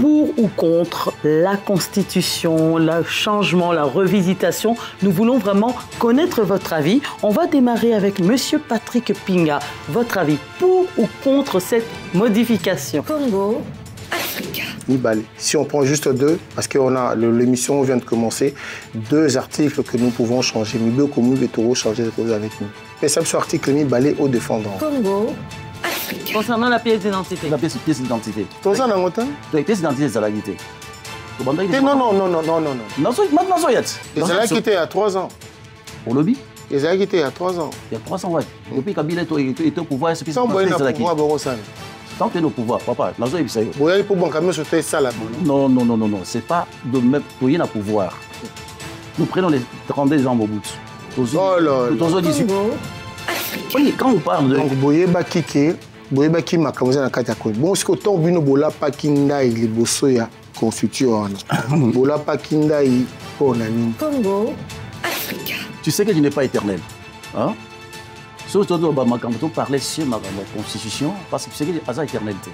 Pour ou contre la Constitution, le changement, la revisitation, nous voulons vraiment connaître votre avis. On va démarrer avec Monsieur Patrick Pinga. Votre avis pour ou contre cette modification? Congo Africa. Nibali. Si on prend juste deux, parce que l'émission vient de commencer, deux articles que nous pouvons changer. Mibe Komu Betoro changer avec nous. Mais ça, ce article Nibali au défendant. Congo. Concernant la pièce d'identité. La pièce d'identité. Tout ça, on a la pièce d'identité, c'est la guité. Non. Ils ont quitté il y a 3 ans. Pour lobby? Ils ont quitté il y a 3 ans. Il y a 3 ans, ouais. Depuis Kabila était au pouvoir, c'est sans pouvoir, tant que nous pouvoir, papa, nous avons essayé. Vous allez pour bancaire, c'était ça là. Non, c'est pas de même pour y pouvoir. Nous prenons les 32 ans au bout. Oh là là. Oui, quand on parle de. Donc, Boyeba Kike, Boyeba Ki Makamoza na Katakoi. Bon, c'est que tant Bino Bola Pakinda et les Bossoya constituent. Bola Pakinda et Ponani. Congo, Africa. Tu sais que tu n'es pas éternel. Hein? Surtout quand on parlait sur la Constitution, parce que tu sais que c'est pas éternalité.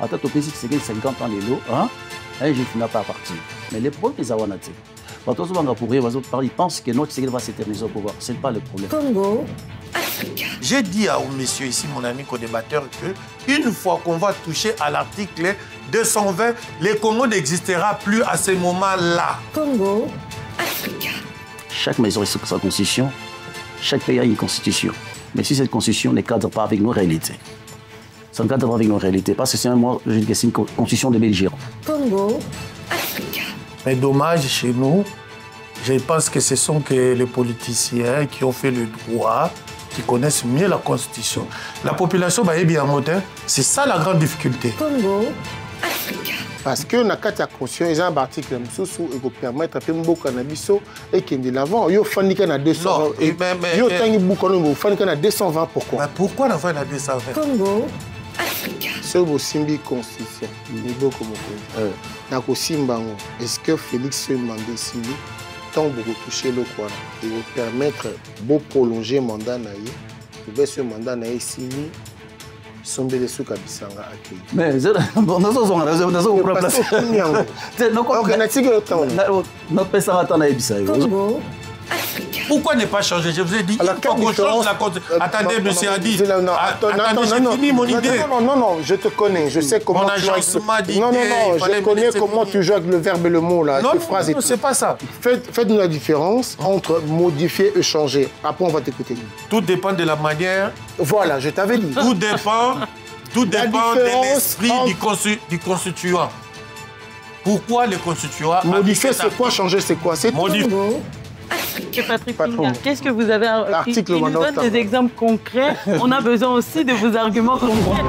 Attends, tu sais que c'est 50 ans les lots, hein? Et je finis pas à partir. Mais les problèmes, les awanate. Quand on se pour ils pensent que notre Séguel va s'éterniser au pouvoir. Ce n'est pas le problème. Congo, Africa. J'ai dit à monsieur ici, mon ami co-débatteur, qu'une fois qu'on va toucher à l'article 220, le Congo n'existera plus à ce moment-là. Congo, Africa. Chaque maison a sa constitution, chaque pays a une constitution. Mais si cette constitution ne cadre pas avec nos réalités, ça ne cadre pas avec nos réalités, parce que c'est une constitution de belligérants. Congo, Africa. Mais dommage, chez nous, je pense que ce sont que les politiciens qui ont fait le droit, qui connaissent mieux la Constitution. La population va bien monter. C'est ça la grande difficulté. Congo, Africa. Parce que dans la Constitution, il y a un article qui peut permettre de faire cannabis et qui est de l'avant. Il y a 220. Il y a 220. Pourquoi? Mais pourquoi on a 220? Congo, Africa. C'est une Simbi Constitution. Est-ce que Félix Mandé Simbi, tant pour toucher le coin, et vous permettre de prolonger le mandat, ce mandat n'a Simbi, sont des sous Kabisanga accueillis. Mais nous Congo, Africa. Pourquoi ne pas changer? Je vous ai dit, il faut qu'on change la Constitution. Attendez, monsieur Adi. Attendez, j'ai fini mon idée. Non, je te connais. Je sais comment tu joues. Non, je connais comment tu joues avec le verbe et le mot là. Non, c'est pas ça. Faites-nous la différence entre modifier et changer. Après, on va t'écouter. Tout dépend de la manière. Voilà, je t'avais dit. Tout dépend de l'esprit du constituant. Pourquoi le constituant? Modifier, c'est quoi? Changer, c'est quoi? C'est modifier. Patrick Pinga, qu'est-ce que vous avez à dire? Il nous donne des exemples concrets. On a besoin aussi de vos arguments concrets.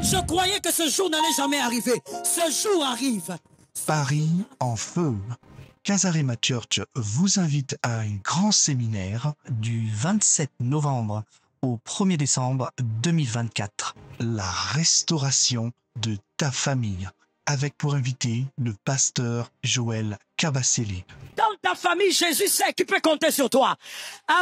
Je croyais que ce jour n'allait jamais arriver. Ce jour arrive. Paris en feu. Kasarema Church vous invite à un grand séminaire du 27 novembre au 1er décembre 2024. La restauration de ta famille. Avec pour invité le pasteur Joël Kabasele. Dans ta famille, Jésus sait qu'il peut compter sur toi.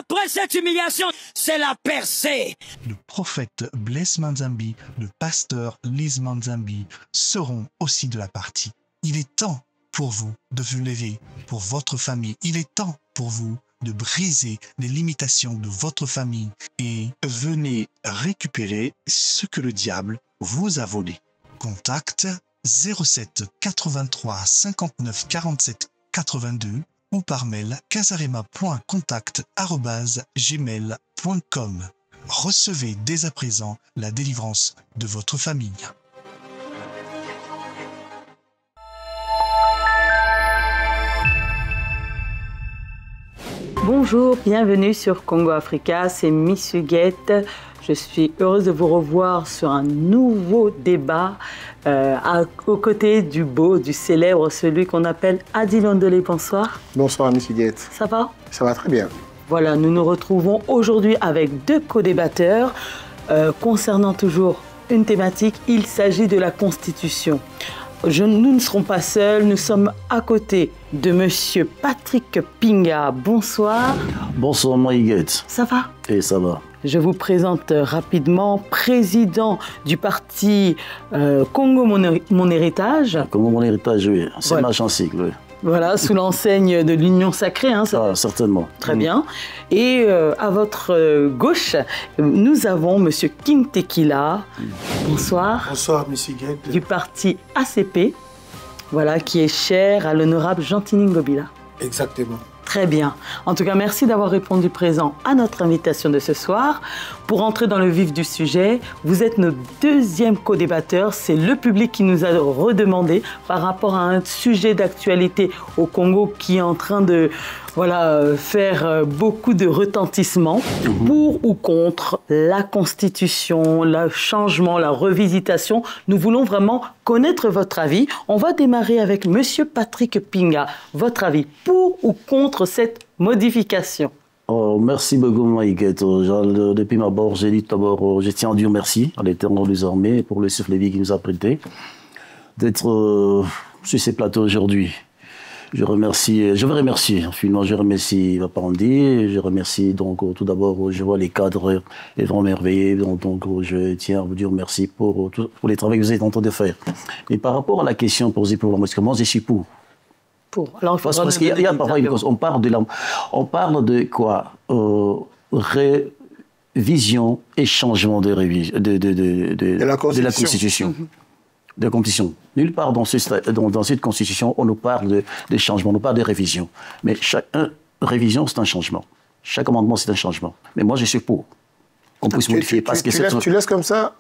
Après cette humiliation, c'est la percée. Le prophète Blaise Manzambi, le pasteur Lise Manzambi seront aussi de la partie. Il est temps pour vous de vous lever pour votre famille. Il est temps pour vous de briser les limitations de votre famille et venez récupérer ce que le diable vous a volé. Contact 07 83 59 47 82 ou par mail kasarema.contact@gmail.com. Recevez dès à présent la délivrance de votre famille. Bonjour, bienvenue sur Congo Africa, c'est Miss Huguette. Je suis heureuse de vous revoir sur un nouveau débat aux côtés du beau, du célèbre, celui qu'on appelle Adi Londolé. Bonsoir. Bonsoir, Miss Huguette. Ça va? Ça va très bien. Voilà, nous nous retrouvons aujourd'hui avec deux co-débatteurs concernant toujours une thématique. Il s'agit de la Constitution. nous ne serons pas seuls, nous sommes à côté de Monsieur Patrick Pinga. Bonsoir. Bonsoir, Maïguette. Ça va? Et ça va. Je vous présente rapidement, président du parti Congo Mon Héritage. Congo Mon Héritage, oui. C'est Voilà. ma chanson, oui. Voilà, sous l'enseigne de l'Union Sacrée. Hein, ça... certainement. Très bien. Et à votre gauche, nous avons Monsieur King Tequila. Bonsoir. Bonsoir, Monsieur Guette. Du parti ACP, voilà, qui est cher à l'honorable Jean-Tini Ngobila. Exactement. Très bien. En tout cas, merci d'avoir répondu présent à notre invitation de ce soir. Pour entrer dans le vif du sujet, vous êtes notre deuxième co-débatteur. C'est le public qui nous a redemandé par rapport à un sujet d'actualité au Congo qui est en train de faire beaucoup de retentissement. Pour ou contre la Constitution, le changement, la revisitation. Nous voulons vraiment connaître votre avis. On va démarrer avec Monsieur Patrick Pinga. Votre avis pour ou contre cette modification? Oh, merci beaucoup, Maïguette. Depuis ma bord, j'ai dit d'abord, je tiens à dire merci à l'Éternel des armées pour le souffle de vie qui nous a prêté d'être sur ces plateaux aujourd'hui. Je veux remercier, finalement, je remercie Vaparandi, je remercie donc tout d'abord, je vois les cadres, les vraiment merveilleux, donc je tiens à vous dire merci pour les travaux que vous êtes en train de faire. Et par rapport à la question posée pour moi, je suis pour. Alors, parce qu'il y a parfois une cause, on parle de quoi révision et changement de la Constitution. De la Constitution. Nulle part dans cette Constitution, on nous parle de changement, on nous parle de révision. Mais chaque révision, c'est un changement. Chaque amendement, c'est un changement. Mais moi, je suis pour qu'on puisse modifier. Tu laisses comme ça,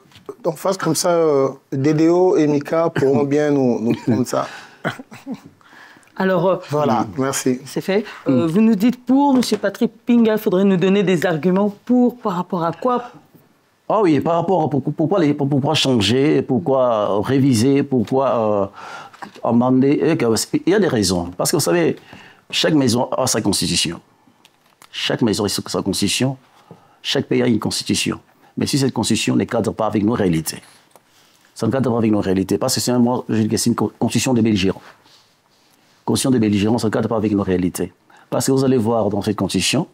en face comme ça, DDO et Mika pourront bien nous prendre ça. Alors, voilà, merci. C'est fait. Vous nous dites pour, M. Patrick Pinga, il faudrait nous donner des arguments pour, par rapport à quoi? Ah oui, par rapport à pourquoi changer, pourquoi réviser, pourquoi amender. Il y a des raisons. Parce que vous savez, chaque maison a sa constitution. Chaque maison a sa constitution. Chaque pays a une constitution. Mais si cette constitution ne cadre pas avec nos réalités, ça ne cadre pas avec nos réalités. Parce que c'est une constitution de belligérants. Constitution de belligérants, ça ne cadre pas avec nos réalités. Parce que vous allez voir dans cette constitution,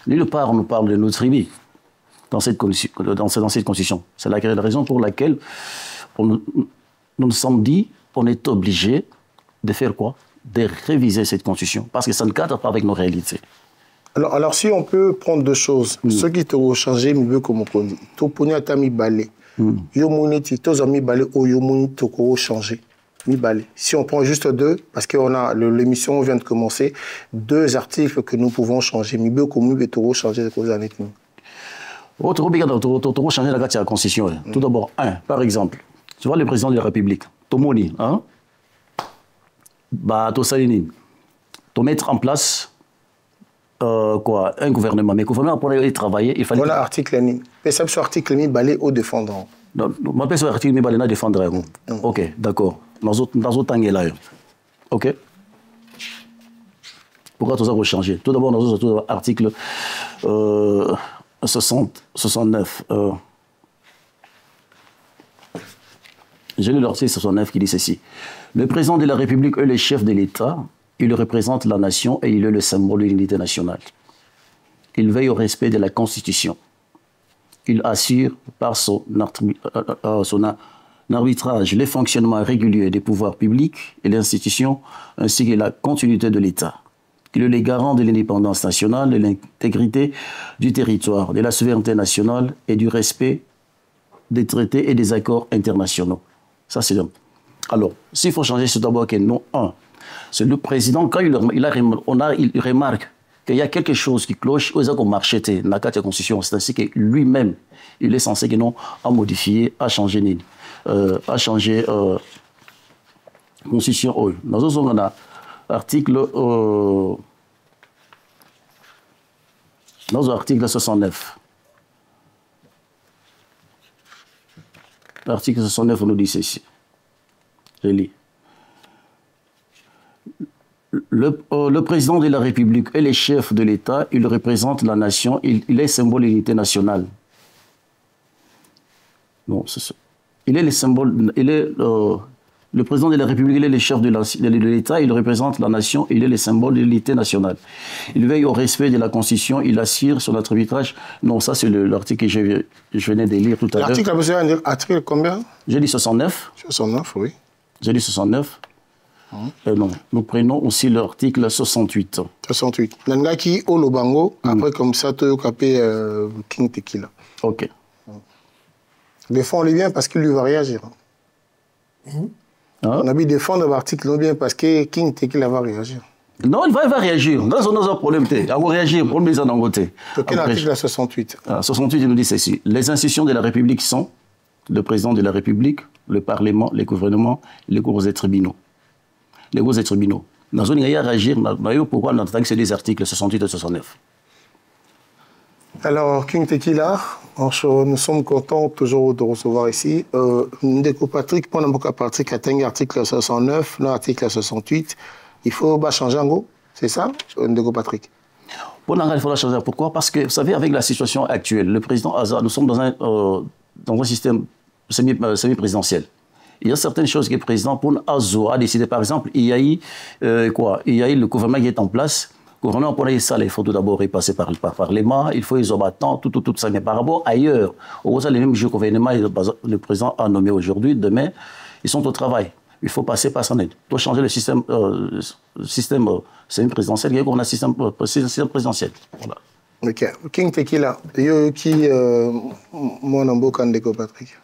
nulle part on nous parle de nos tribus. Dans cette constitution. C'est la raison pour laquelle nous nous sommes dit qu'on est obligé de faire quoi? De réviser cette constitution. Parce que ça ne cadre pas avec nos réalités. Alors si on peut prendre deux choses. Ceux qui t'ont changé, mais veut comme on dit. Toponi ata mi balé. Yomoni ti toza mi balé o yomoni toko changé. Mi balé. Si on prend juste deux, parce que l'émission vient de commencer, deux articles que nous pouvons changer. Mi veut comme mi toko changer de cause années. Tu vas changer la Constitution. Tout d'abord, par exemple, tu vois le président de la République, Tomoni, tu mettre en place un gouvernement. Mais le gouvernement, pour aller travailler, il fallait... Voilà l'article Ni. Mais ça, ce article Ni, balé au défendant. Non, je pense que l'article Ni, balé au défendant. Ok, d'accord. Dans autre angle là. Ok. Pourquoi tout ça va changer? Tout d'abord, dans l'article 69. J'ai lu l'article 69 qui dit ceci. Le président de la République est le chef de l'État, il représente la nation et il est le symbole de l'unité nationale. Il veille au respect de la Constitution. Il assure par son arbitrage le fonctionnement régulier des pouvoirs publics et des institutions ainsi que la continuité de l'État. Il est le garant de l'indépendance nationale, de l'intégrité du territoire, de la souveraineté nationale et du respect des traités et des accords internationaux. Ça, c'est donc. Alors, s'il faut changer, c'est d'abord que non, c'est le président, quand il remarque qu'il y a quelque chose qui cloche, aux accords marché, dans la Constitution, c'est ainsi que lui-même, il est censé que non, à modifier, à changer, Constitution. Nous avons article 69. L'article 69 nous dit ceci. Je lis. Le président de la République est le chef de l'État, il représente la nation, il est symbole de l'unité nationale. Non, c'est ça. Il est le symbole, Le président de la République, il est le chef de l'État, il représente la nation, il est le symbole de l'unité nationale. Il veille au respect de la Constitution, il assure son arbitrage. Non, ça c'est l'article que je venais de lire tout à l'heure. L'article, vous allez dire article combien? J'ai dit 69. 69, oui. J'ai dit 69. Non, nous prenons aussi l'article 68. 68. Nangaki Olobango, après comme ça, tu as King Tequila. Ok. Défends-le bien parce qu'il lui va réagir. On a dit défendre l'article bien parce que King Tequila va réagir. Non, il va réagir. Dans un problème, il va réagir pour le mettre en côté. Quel article 68? 68, il nous dit ceci. Les institutions de la République sont le président de la République, le Parlement, le gouvernement, les cours et tribunaux. Les cours et tribunaux. Dans une il y a réagir, pourquoi on entend que c'est des articles 68 et 69. Alors, King Tequila, nous sommes contents toujours de recevoir ici. Ndeko Patrick, pendant que Patrick a un article 69, l'article 68, il faut changer en gros, c'est ça, Ndeko Patrick? Il faut la changer. Pourquoi? Parce que, vous savez, avec la situation actuelle, le président Azar, nous sommes dans un système semi-présidentiel. Il y a certaines choses que le président pour Azar a décidé. Par exemple, il y a eu le gouvernement qui est en place. Le gouvernement, pour aller ça, il faut tout d'abord y passer par le Parlement, il faut les combattants, tout ça. Mais par rapport ailleurs, au les mêmes gouvernements, le président a nommé aujourd'hui, demain, ils sont au travail. Il faut passer par son aide. Il faut changer le système semi-présidentiel, il y a un système présidentiel. Voilà. Ok. King Tequila, qui mon amboka Ndeko Patrick.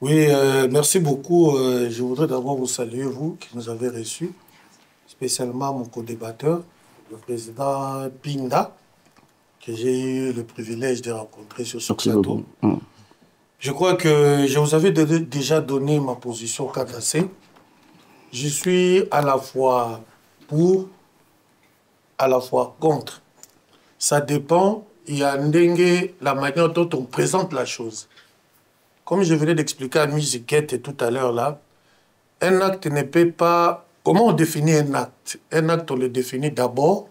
Oui, merci beaucoup. Je voudrais d'abord vous saluer, vous, qui nous avez reçus. Spécialement mon co-débatteur, le président Pinda, que j'ai eu le privilège de rencontrer sur ce plateau. Je crois que je vous avais déjà donné ma position quant à ça. Je suis à la fois pour, à la fois contre. Ça dépend, il y a la manière dont on présente la chose. Comme je venais d'expliquer à Musiquette tout à l'heure là, un acte ne peut pas... Comment on définit un acte? Un acte, on le définit d'abord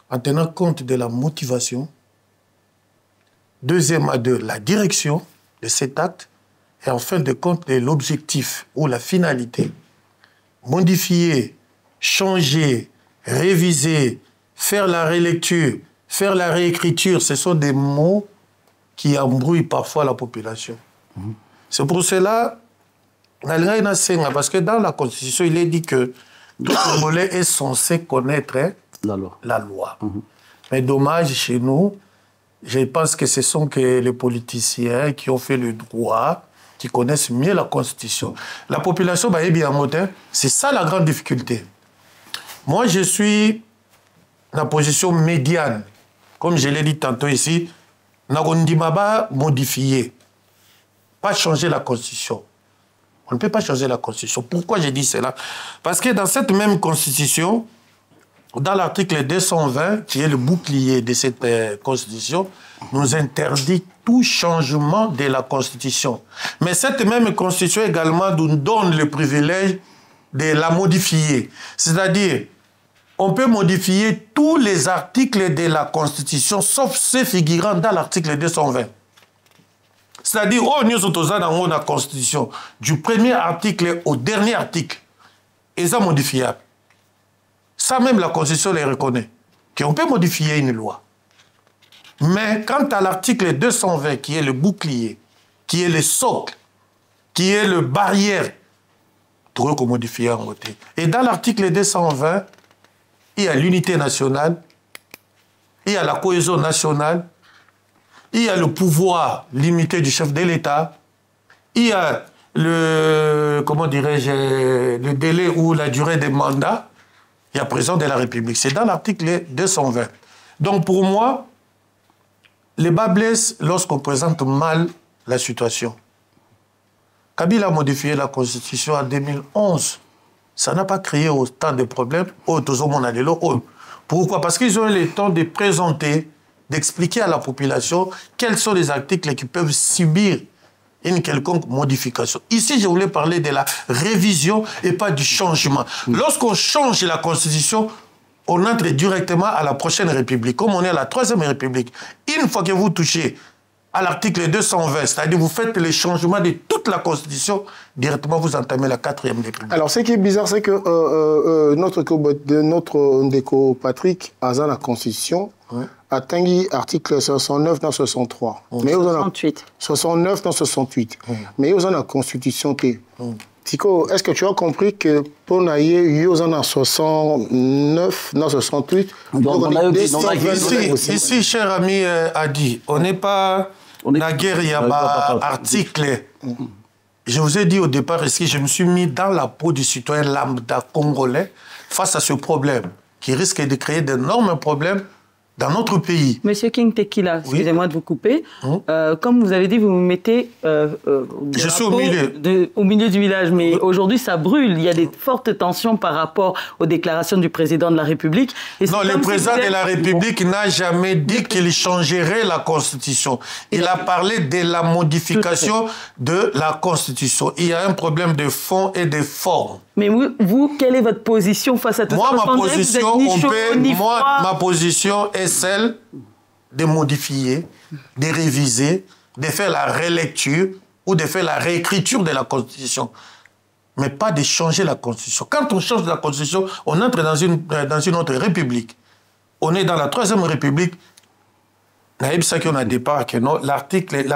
en tenant compte de la motivation. Deuxième, de la direction de cet acte. Et en fin de compte, de l'objectif ou la finalité. Modifier, changer, réviser, faire la relecture, faire la réécriture, ce sont des mots qui embrouillent parfois la population. C'est pour cela... Parce que dans la Constitution, il est dit que tout Congolais est censé connaître la loi. Mais dommage, chez nous, je pense que ce sont que les politiciens qui ont fait le droit, qui connaissent mieux la Constitution. La population, c'est ça la grande difficulté. Moi, je suis dans la position médiane. Comme je l'ai dit tantôt ici, Nagondimaba modifier, pas changer la Constitution. On ne peut pas changer la Constitution. Pourquoi j'ai dit cela? Parce que dans cette même Constitution, dans l'article 220, qui est le bouclier de cette Constitution, nous interdit tout changement de la Constitution. Mais cette même Constitution également nous donne le privilège de la modifier. C'est-à-dire, on peut modifier tous les articles de la Constitution, sauf ceux figurant dans l'article 220. C'est-à-dire, nous sommes dans la Constitution, du premier article au dernier article, et ça modifiable. Ça même la Constitution les reconnaît, qu'on peut modifier une loi. Mais quant à l'article 220, qui est le bouclier, qui est le socle, qui est le barrière, tout qu'on modifie en côté. Et dans l'article 220, il y a l'unité nationale, il y a la cohésion nationale, il y a le pouvoir limité du chef de l'État. Il y a le, comment dirais-je, le délai ou la durée des mandats. Il y a président de la République. C'est dans l'article 220. Donc pour moi, les bas blessent lorsqu'on présente mal la situation. Kabila a modifié la Constitution en 2011. Ça n'a pas créé autant de problèmes. Pourquoi? Parce qu'ils ont eu le temps de présenter, d'expliquer à la population quels sont les articles qui peuvent subir une quelconque modification. Ici, je voulais parler de la révision et pas du changement. Lorsqu'on change la Constitution, on entre directement à la prochaine République. Comme on est à la 3e République, une fois que vous touchez à l'article 220, c'est-à-dire vous faites le changement de toute la Constitution, directement vous entamez la 4e République. Alors, ce qui est bizarre, c'est que notre Ndeko Patrick a la Constitution, a tangi article 69 dans 63. Mais 68. 69 dans 68. Mais vous avez la Constitution. Tico, est-ce que tu as compris que pour naïe, vous avez 69 dans 68? Donc, ici, cher ami Adi, on n'est pas... La guerre, il y a un article. Je vous ai dit au départ, est-ce que je me suis mis dans la peau du citoyen lambda congolais face à ce problème qui risque de créer d'énormes problèmes dans notre pays. Monsieur King Tequila, excusez-moi de vous couper. Comme vous avez dit, vous vous mettez je suis au milieu du village, mais aujourd'hui ça brûle. Il y a des fortes tensions par rapport aux déclarations du président de la République. Et non, le président de la République n'a jamais dit qu'il changerait la Constitution. Il a parlé de la modification de la Constitution. Il y a un problème de fond et de forme. Mais vous, quelle est votre position face à tout ça? Ma position est celle de modifier, de réviser, de faire la relecture ou de faire la réécriture de la Constitution. Mais pas de changer la Constitution. Quand on change la Constitution, on entre dans une autre République. On est dans la 3e République. La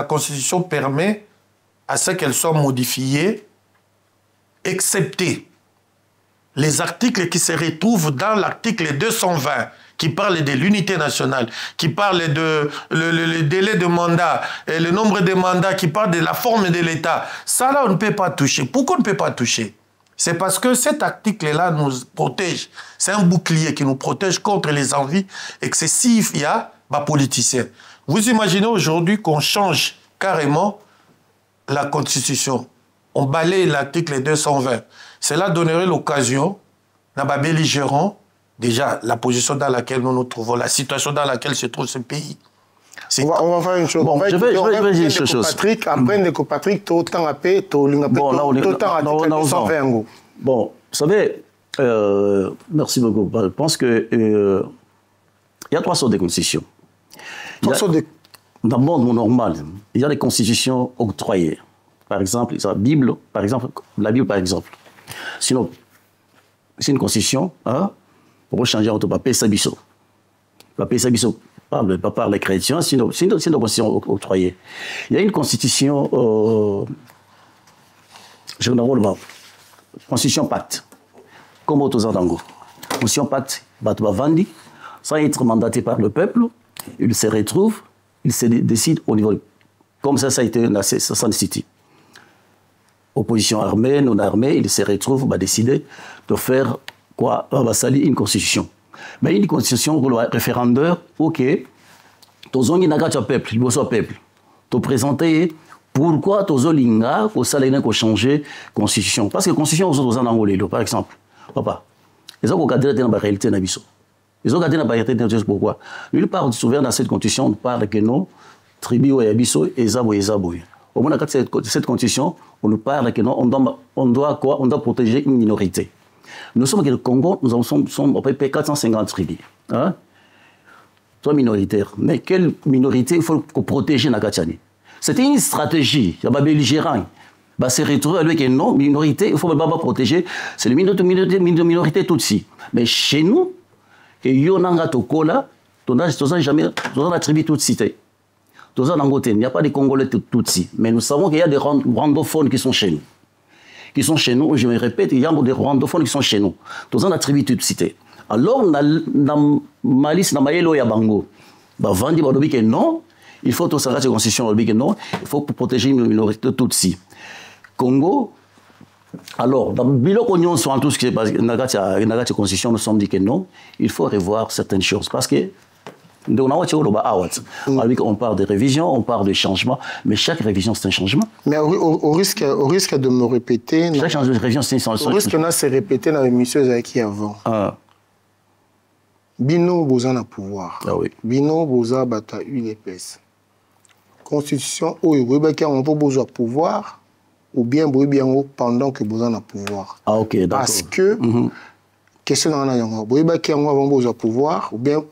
Constitution permet à ce qu'elle soit modifiée, excepté les articles qui se retrouvent dans l'article 220, qui parle de l'unité nationale, qui parle de le délai de mandat, et le nombre de mandats, qui parle de la forme de l'État. Ça, là, on ne peut pas toucher. Pourquoi on ne peut pas toucher? C'est parce que cet article-là nous protège. C'est un bouclier qui nous protège contre les envies excessives. Il y a des politiciens. Vous imaginez aujourd'hui qu'on change carrément la Constitution. On balaye l'article 220. Cela donnerait l'occasion à des belligérants, déjà la position dans laquelle nous nous trouvons, la situation dans laquelle se trouve ce pays. On va faire une chose. Bon, je vais dire une chose. Patrick, après Ndeko Patrick, tout le temps à paix, tout le temps à 220. Bon, vous savez, merci beaucoup. Je pense que il y a 3 sortes de constitutions. Dans le monde normal, il y a des constitutions octroyées. Par exemple, la Bible, par exemple. Sinon, c'est une constitution, hein, pour changer notre papier Sabiso. Papier Sabiso parle par les chrétiens, sinon c'est une constitution octroyée. Il y a une constitution, constitution pacte, comme au Tozandango. Constitution pacte, Batouavandi, sans être mandaté par le peuple, il se retrouve, il se décide au niveau. Comme ça a été sans city. Opposition armée, non armée, il se retrouve à décider de faire quoi? Une constitution. Mais une constitution pour le référendaire, ok, tous les peuple, il faut peuple. Tu présenter pourquoi tous les linga pour ça les changer constitution. Parce que constitution aux autres en Angola, par exemple, papa, ils ont regardé dans la réalité na biso. Ils ont regardé dans la réalité na biso pourquoi? Nulle part souverain dans cette constitution on parle que non tribu et biso et zabo. Au moins, dans cette constitution, on nous parle que non, on doit quoi? On doit protéger une minorité. Nous sommes au Congo, nous sommes à peu près 450 tribus. Hein? Soit minoritaire. Mais quelle minorité il faut protéger dans Kachani? C'était une stratégie. Il y a des belligérants. Bah, c'est retrouvé avec une non minorité, il faut pas protéger. C'est une minorité Tutsi. Mais chez nous, il y a un Tokola, on n'a jamais la tribu Tutsi. Il n'y a pas de Congolais Tutsi, mais nous savons qu'il y a des rwandophones qui sont chez nous. Je me répète, il y a des rwandophones qui sont chez nous. Tous la tribu Tutsi. Alors, dans Mali, dans Maïlo et Bango, Vandi Badobi que non, il faut tout ça, la constitution que non, il faut protéger une minorité Tutsi. Congo, alors, dans Biloko Nyon, sur tout ce qui est basé dans la constitution, nous sommes dit que non, il faut revoir certaines choses. Parce que on parle de révision, on parle de changement, mais chaque révision c'est un changement. Mais au risque de me répéter, chaque révision c'est un changement. Au risque de se répéter dans l'émission qui avant. Bino Boza pouvoir. Ah oui. Bino Boza bata une épaisse. Constitution où il y a un besoin pouvoir ou bien pendant que Boza na pouvoir. Ah ok, d'accord. Parce que question dans la yango, boyeba qui a besoin pouvoir ou bien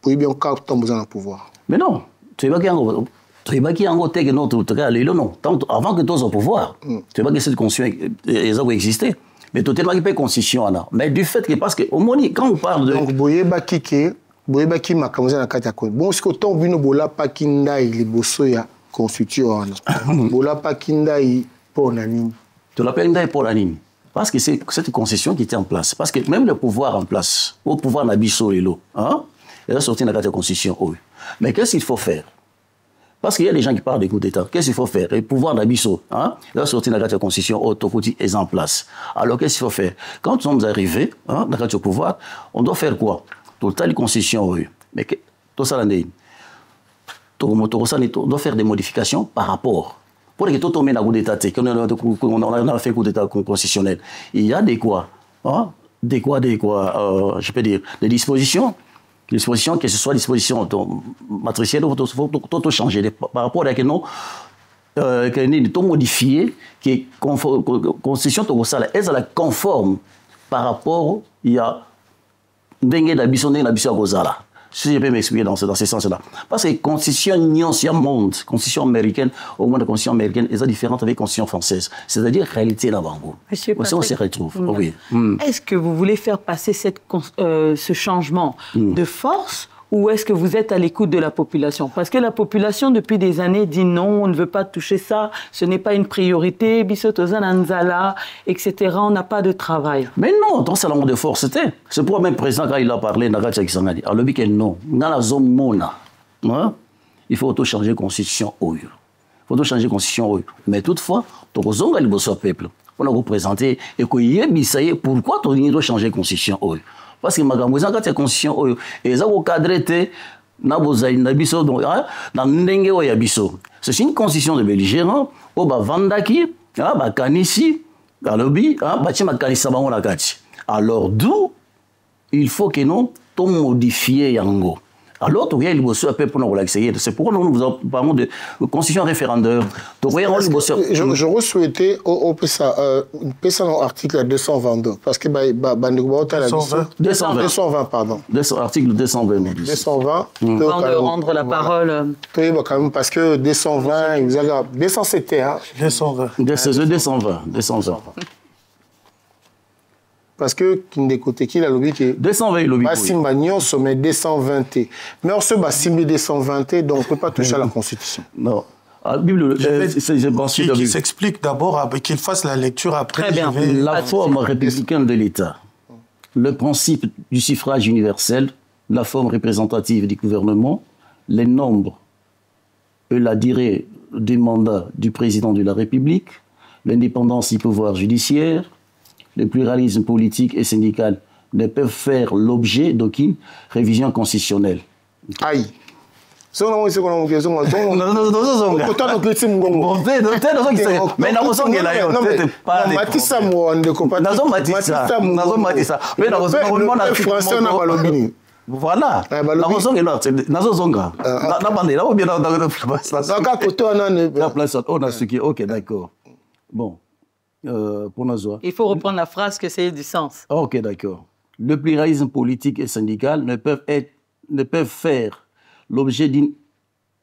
oui, bien au pouvoir. Mais non, tu es pas Tu vas qui en gros que non, non. Avant que tu au pouvoir, tu vas que cette constitution existait. Mais tu as pas constitution là. Mais du fait que parce que au moins quand on parle de donc boyeba qui makamuza na kati ya ko. Bon, ce que ton bino bola pa kinda il bosso ya constitution wana. Bola pa kinda i pour nani. Tu l'appelles kinda pour nani. Parce que c'est cette concession qui était en place. Parce que même le pouvoir en place, au pouvoir n'abisso les lots, hein, il a sorti dans la constitution. Oui. Mais qu'est-ce qu'il faut faire? Parce qu'il y a des gens qui parlent des coups d'État. Qu'est-ce qu'il faut faire? Le pouvoir d'Abisso, hein, il a sorti dans la constitution, Tokoti est en place. Alors qu'est-ce qu'il faut faire? Quand nous sommes arrivés hein, dans le pouvoir, on doit faire quoi? Tout le temps, les constitutions, oui. Mais tout ça, on doit faire des modifications par rapport. Pour que tout le monde ait un coup d'État, on a fait un coup d'État constitutionnel. Il y a des quoi, hein, je peux dire, des dispositions que ce soit disposition matricielle ou tout changer par rapport à que nous tout modifier qui constitution est conforme par rapport il y a dengue d'habitude si je peux m'expliquer dans ce sens-là. Parce que la constitution monde, constitution américaine, au moins la constitution américaine, est différente avec la constitution française. C'est-à-dire réalité là-bas. Monsieur Patrick, on se retrouve. Oui. Est-ce que vous voulez faire passer ce changement de force ou est-ce que vous êtes à l'écoute de la population? Parce que la population, depuis des années, dit non, on ne veut pas toucher ça, ce n'est pas une priorité, Bissotoza Nanzala, etc. On n'a pas de travail. Mais non, dans ce langue de force, c'était. C'est pour même président quand il a parlé, Nagacha Kisangadi. Alors, il dit non, dans la zone mona, il faut changer la constitution. Il faut changer la constitution. Mais toutefois, tu as le peuple. On a représenté et que pourquoi tu dois changer la constitution? Parce que magambo za kati ya constitution oyo eza ko cadrer na bozali na biso na ndenge oyo ya biso. C'est une constitution de belligérant o ba vandaki ba kanisi alobi ba tima kanisa bango na kati. Alors d'où il faut que nous to modifier yango. Alors, tu regardes le bosseur pour nous relaxer. C'est pourquoi nous parlons de constitution référendaire. Je souhaitais au PSA article 222 parce que 220 pardon. Article 220. 220. Avant de rendre la parole. Parce que 220, 207 hein. 220. 220. Parce que Kindekoteki la lobby qui 220 lobby. Basimba nyonso mais 220. Mais on se basimbi 220 donc on peut pas toucher à la constitution. Non. La Bible qui s'explique d'abord qu'il fasse la lecture après. Très bien. La forme républicaine de l'État, le principe du suffrage universel, la forme représentative du gouvernement, les nombres et la durée du mandat du président de la République, l'indépendance du pouvoir judiciaire, le pluralisme politique et syndical ne peuvent faire l'objet d'aucune révision constitutionnelle. Aïe. Mais voilà. Ok, d'accord. Bon. Il faut reprendre la phrase que c'est du sens. Ok, d'accord. Le pluralisme politique et syndical ne peuvent faire l'objet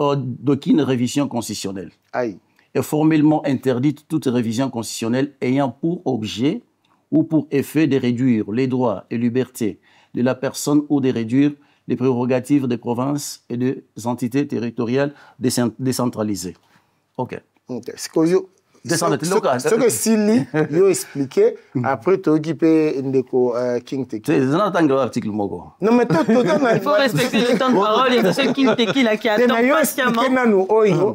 d'aucune révision constitutionnelle. Aïe. Est formellement interdite toute révision constitutionnelle ayant pour objet ou pour effet de réduire les droits et libertés de la personne ou de réduire les prérogatives des provinces et des entités territoriales décentralisées. Ok. Ce que Sili lui a expliqué, après tu as occupé King Teki. C'est un article Mogo. Non, mais il faut respecter le temps de parole et ce King Teki là qui attend patiemment.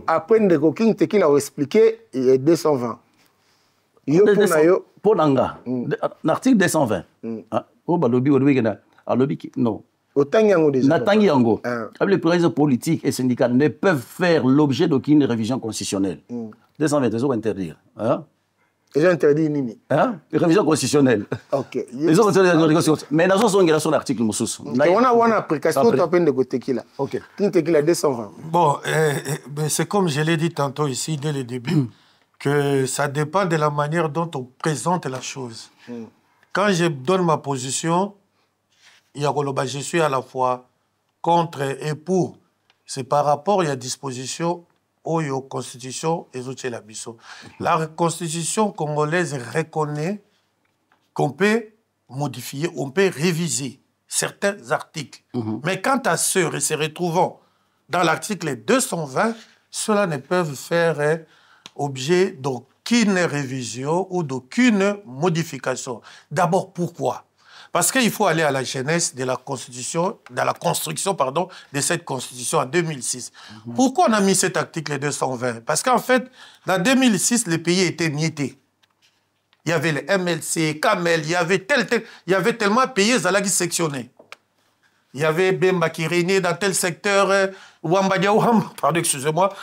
Après King Teki a expliqué 220. Pour Nanga, l'article 220. Non. Les pluralismes politiques et syndicaux ne peuvent faire l'objet d'aucune révision constitutionnelle. 220, ils ont interdit. Ils ont interdit Nini. Révision constitutionnelle. Ok. Ils ont interdit. Mais dans son article, on a une application qui appelle de Gotekila. Ok. Tekila 220. Bon, c'est comme je l'ai dit tantôt ici, dès le début, que ça dépend de la manière dont on présente la chose. Quand je donne ma position, je suis à la fois contre et pour. C'est par rapport à la disposition oyo constitution ezotie la biso. La constitution congolaise reconnaît qu'on peut modifier, on peut réviser certains articles. Mais quant à ceux qui se retrouvant dans l'article 220, ceux-là ne peuvent faire objet d'aucune révision ou d'aucune modification. D'abord, pourquoi? Parce qu'il faut aller à la genèse de la Constitution, de la construction, pardon, de cette Constitution en 2006. Pourquoi on a mis cet article 220? Parce qu'en fait, dans 2006, le pays était mietté. Il y avait les MLC, Kamel, il y avait tellement de pays qui sectionnaient. Il y avait Bemba qui régnait dans tel secteur, Wambadia Wamba, pardon, excusez-moi.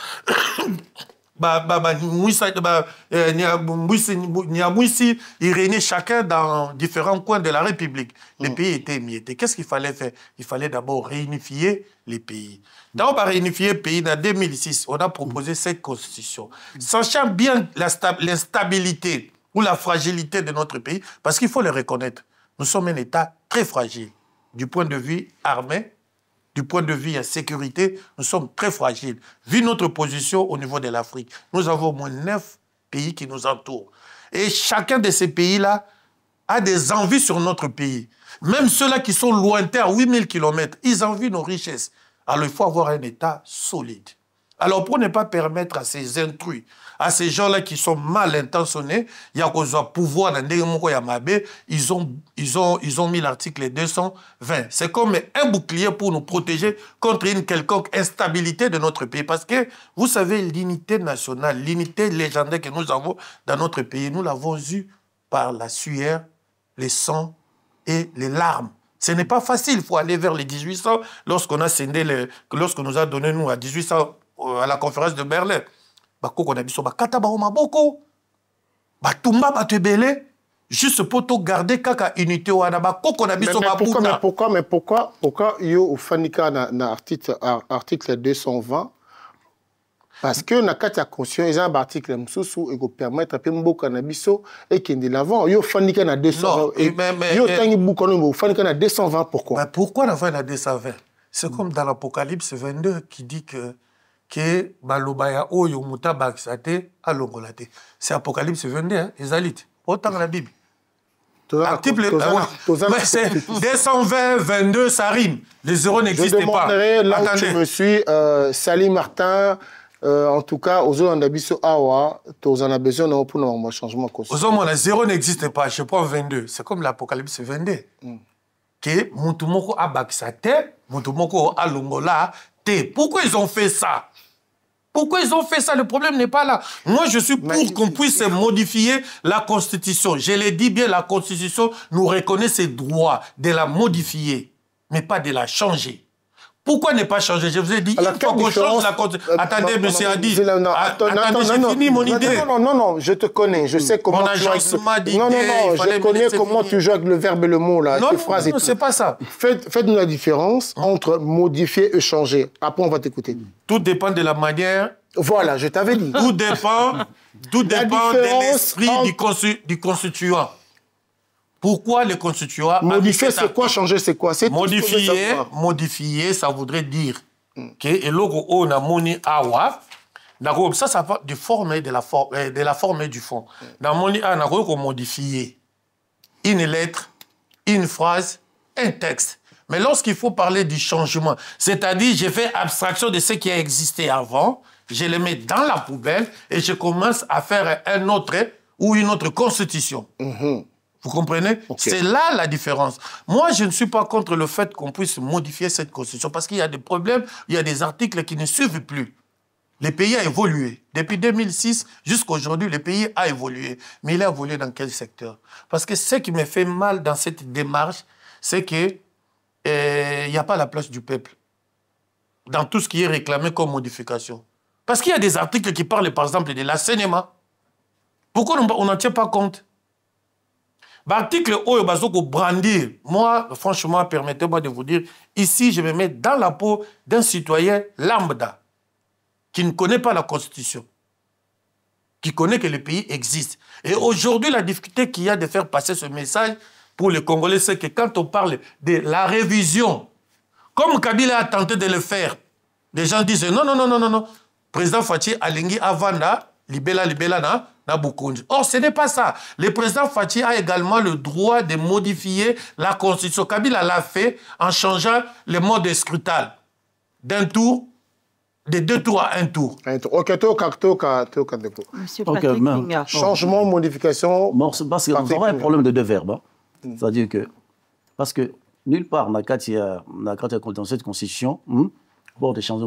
Niamouissi, il régnait chacun dans différents coins de la République. Les pays étaient miettés. Qu'est-ce qu'il fallait faire? Il fallait d'abord réunifier les pays. Dans on va réunifier le pays en 2006, on a proposé cette constitution. Sachant bien l'instabilité ou la fragilité de notre pays, parce qu'il faut le reconnaître, nous sommes un État très fragile. Du point de vue armé, du point de vue sécurité, nous sommes très fragiles. Vu notre position au niveau de l'Afrique, nous avons au moins 9 pays qui nous entourent. Et chacun de ces pays-là a des envies sur notre pays. Même ceux-là qui sont lointains à 8000 km, ils envient nos richesses. Alors il faut avoir un État solide. Alors pour ne pas permettre à ces intrus, à ces gens-là qui sont mal intentionnés, il y a un pouvoir dans ils ont mis l'article 220. C'est comme un bouclier pour nous protéger contre une quelconque instabilité de notre pays. Parce que, vous savez, l'unité nationale, l'unité légendaire que nous avons dans notre pays, nous l'avons eue par la sueur, les sangs et les larmes. Ce n'est pas facile, il faut aller vers les 1800, lorsqu'on a scindé, lorsqu'on nous a donné, nous, à 1800, à la conférence de Berlin. Juste pour te garder kaka unité mais pourquoi yo ufanika na article 220? Parce que na kati ya constitution ils ont un article msusu et go permettre pe mboka na biso et kende l'avant yo fanika na 220 yo tangi bukono fanika na 220 pourquoi? Mais pourquoi na na 220? C'est comme dans l'Apocalypse 22 qui dit que balobaya oyo mutabaxate alongolate. C'est Apocalypse 22, hein, Ezalite. Autant la Bible. Article 220, 22, ça rime. Les zéros n'existent pas. Là où je me suis, Sali Martin, en tout cas, aux autres, on a besoin awa, on a besoin pour un changement. Aux autres, les zéros n'existent pas. Je prends 22. C'est comme l'Apocalypse 22. Que Moutoumoko abaxate, Moutoumoko alongola. Pourquoi ils ont fait ça? Pourquoi ils ont fait ça? Le problème n'est pas là. Moi, je suis pour qu'on puisse modifier la Constitution. Je l'ai dit bien, la Constitution nous reconnaît ses droits de la modifier, mais pas de la changer. Pourquoi ne pas changer? Je vous ai dit, il faut qu'on change la Constitution. Attendez, monsieur Adi. Attendez, j'ai fini mon idée. Non, je te connais. Je sais comment tu joues. Non, je connais comment tu joues avec le verbe et le mot, là. Non, c'est pas ça. Faites-nous la différence entre modifier et changer. Après, on va t'écouter. Tout dépend de la manière. Voilà, je t'avais dit. Tout dépend de l'esprit du constituant. Pourquoi le constituant... Modifier, c'est quoi? Changer, c'est quoi? Modifier, ça voudrait dire que le logo on a moni awa, ça va de forme de la forme et du fond. Dans moni a na ko modifier une lettre, une phrase, un texte. Mais lorsqu'il faut parler du changement, c'est-à-dire je fais abstraction de ce qui a existé avant, je le mets dans la poubelle et je commence à faire un autre ou une autre constitution. Vous comprenez? Okay. C'est là la différence. Moi, je ne suis pas contre le fait qu'on puisse modifier cette constitution parce qu'il y a des problèmes, il y a des articles qui ne suivent plus. Le pays a évolué. Depuis 2006 jusqu'à aujourd'hui, le pays a évolué. Mais il a évolué dans quel secteur? Parce que ce qui me fait mal dans cette démarche, c'est qu'il n'y a pas la place du peuple dans tout ce qui est réclamé comme modification. Parce qu'il y a des articles qui parlent, par exemple, de l'enseignement. Pourquoi on n'en tient pas compte? L'article Oyo Bazoko brandir, moi, franchement, permettez-moi de vous dire, ici, je me mets dans la peau d'un citoyen lambda qui ne connaît pas la Constitution, qui connaît que le pays existe. Et aujourd'hui, la difficulté qu'il y a de faire passer ce message pour les Congolais, c'est que quand on parle de la révision, comme Kabila a tenté de le faire, les gens disent non. président Fachi alingi avanda libela na Bukonji. Or, ce n'est pas ça. Le président Fachi a également le droit de modifier la constitution. Kabila l'a fait en changeant le mode de scrutin d'un tour, de 2 tours à 1 tour. Ok, Monsieur Patrick Pinga. Changement, modification. Parce que nous avons un problème de 2 verbes. Hein. C'est-à-dire que, parce que nulle part, dans cette constitution, on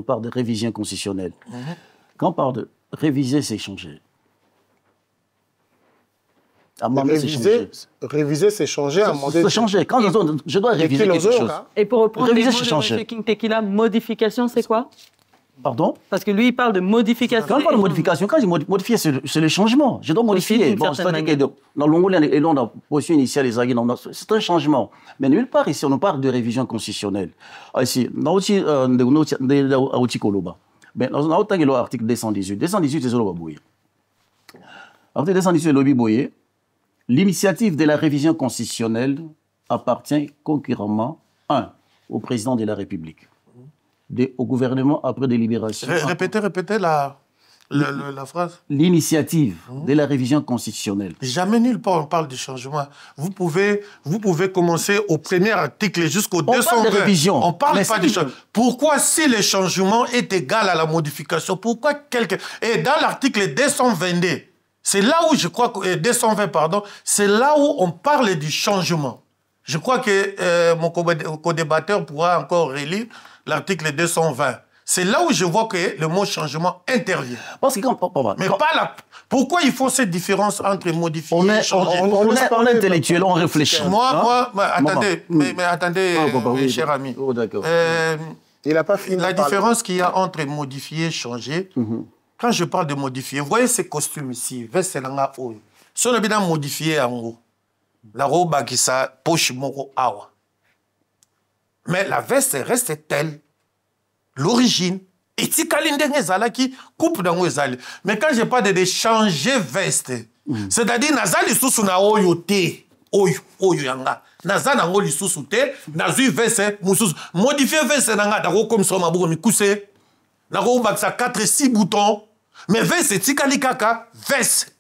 parle de révision constitutionnelle. Quand on parle de réviser, c'est changer. Réviser, c'est changer. C'est changer. Quand je dois réviser quelque chose. Et pour reprendre les mots de M. King Tequila, modification, c'est quoi? Pardon? Parce que lui, il parle de modification. Quand je parle de modification, quand je modifie, c'est le changement. Je dois modifier. Bon, c'est-à-dire que dans l'Ongolais et dans la position initiale, c'est un changement. Mais nulle part ici, on parle de révision constitutionnelle. Ici, dans l'article 218. 218, c'est le Babouye. L'article 218, le Babouye. L'initiative de la révision constitutionnelle appartient concurremment, 1, au président de la République, 2, au gouvernement après délibération. Répétez la phrase. L'initiative de la révision constitutionnelle. Jamais nulle part on parle du changement. Vous pouvez commencer au premier article jusqu'au 220. On parle de révision. On parle pas du changement. Pourquoi si le changement est égal à la modification, pourquoi quelqu'un... Et dans l'article 222, c'est là où je crois que... 220, pardon. C'est là où on parle du changement. Je crois que mon co-débatteur pourra encore relire l'article 220. C'est là où je vois que le mot changement intervient. Parce que mais pas là. Pourquoi ils font cette différence entre modifier et changer? On est intellectuel, on réfléchit. Attendez, mes chers amis. Oh, d'accord. Il n'a pas fini. La différence qu'il y a entre modifier et changer, quand je parle de modifier, vous voyez ces costumes ici, veste langa oyo. Si on a bien modifié en haut, la robe qui sa poche moko awa. Mais la veste reste telle, l'origine, et si kalindenge zalaki coupe dans ezali. Mais quand je parle de changer veste, c'est-à-dire nazali susu na oyo te, oyo yanga. Nazana ngoli susu te, nazui veste mususu. Modifier veste nanga dako comme ça maboko mikuse. Nako baksa 4-6 boutons. Mais veste tikali kaka veste.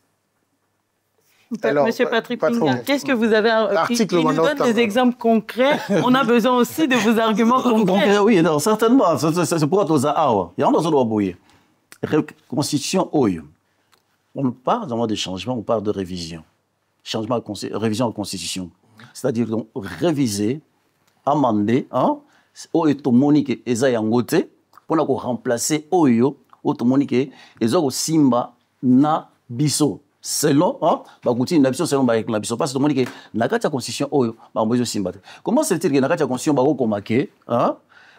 Alors, Monsieur Patrick Pinga, qu'est-ce que vous avez... Il nous donne des exemples concrets. On a besoin aussi de vos arguments concrets. Oui, non, certainement. C'est pour être aux Awa. Il y a un autre Constitution OYO. On parle de changement, on parle de révision. Changement, révision en Constitution. C'est-à-dire donc réviser, amender, OYO Tomonique et Zayangote, pour remplacer OYO, Tomonique et Zago Simba na Biso. Selon, selon parce que la constitution, comment c'est-il que la constitution,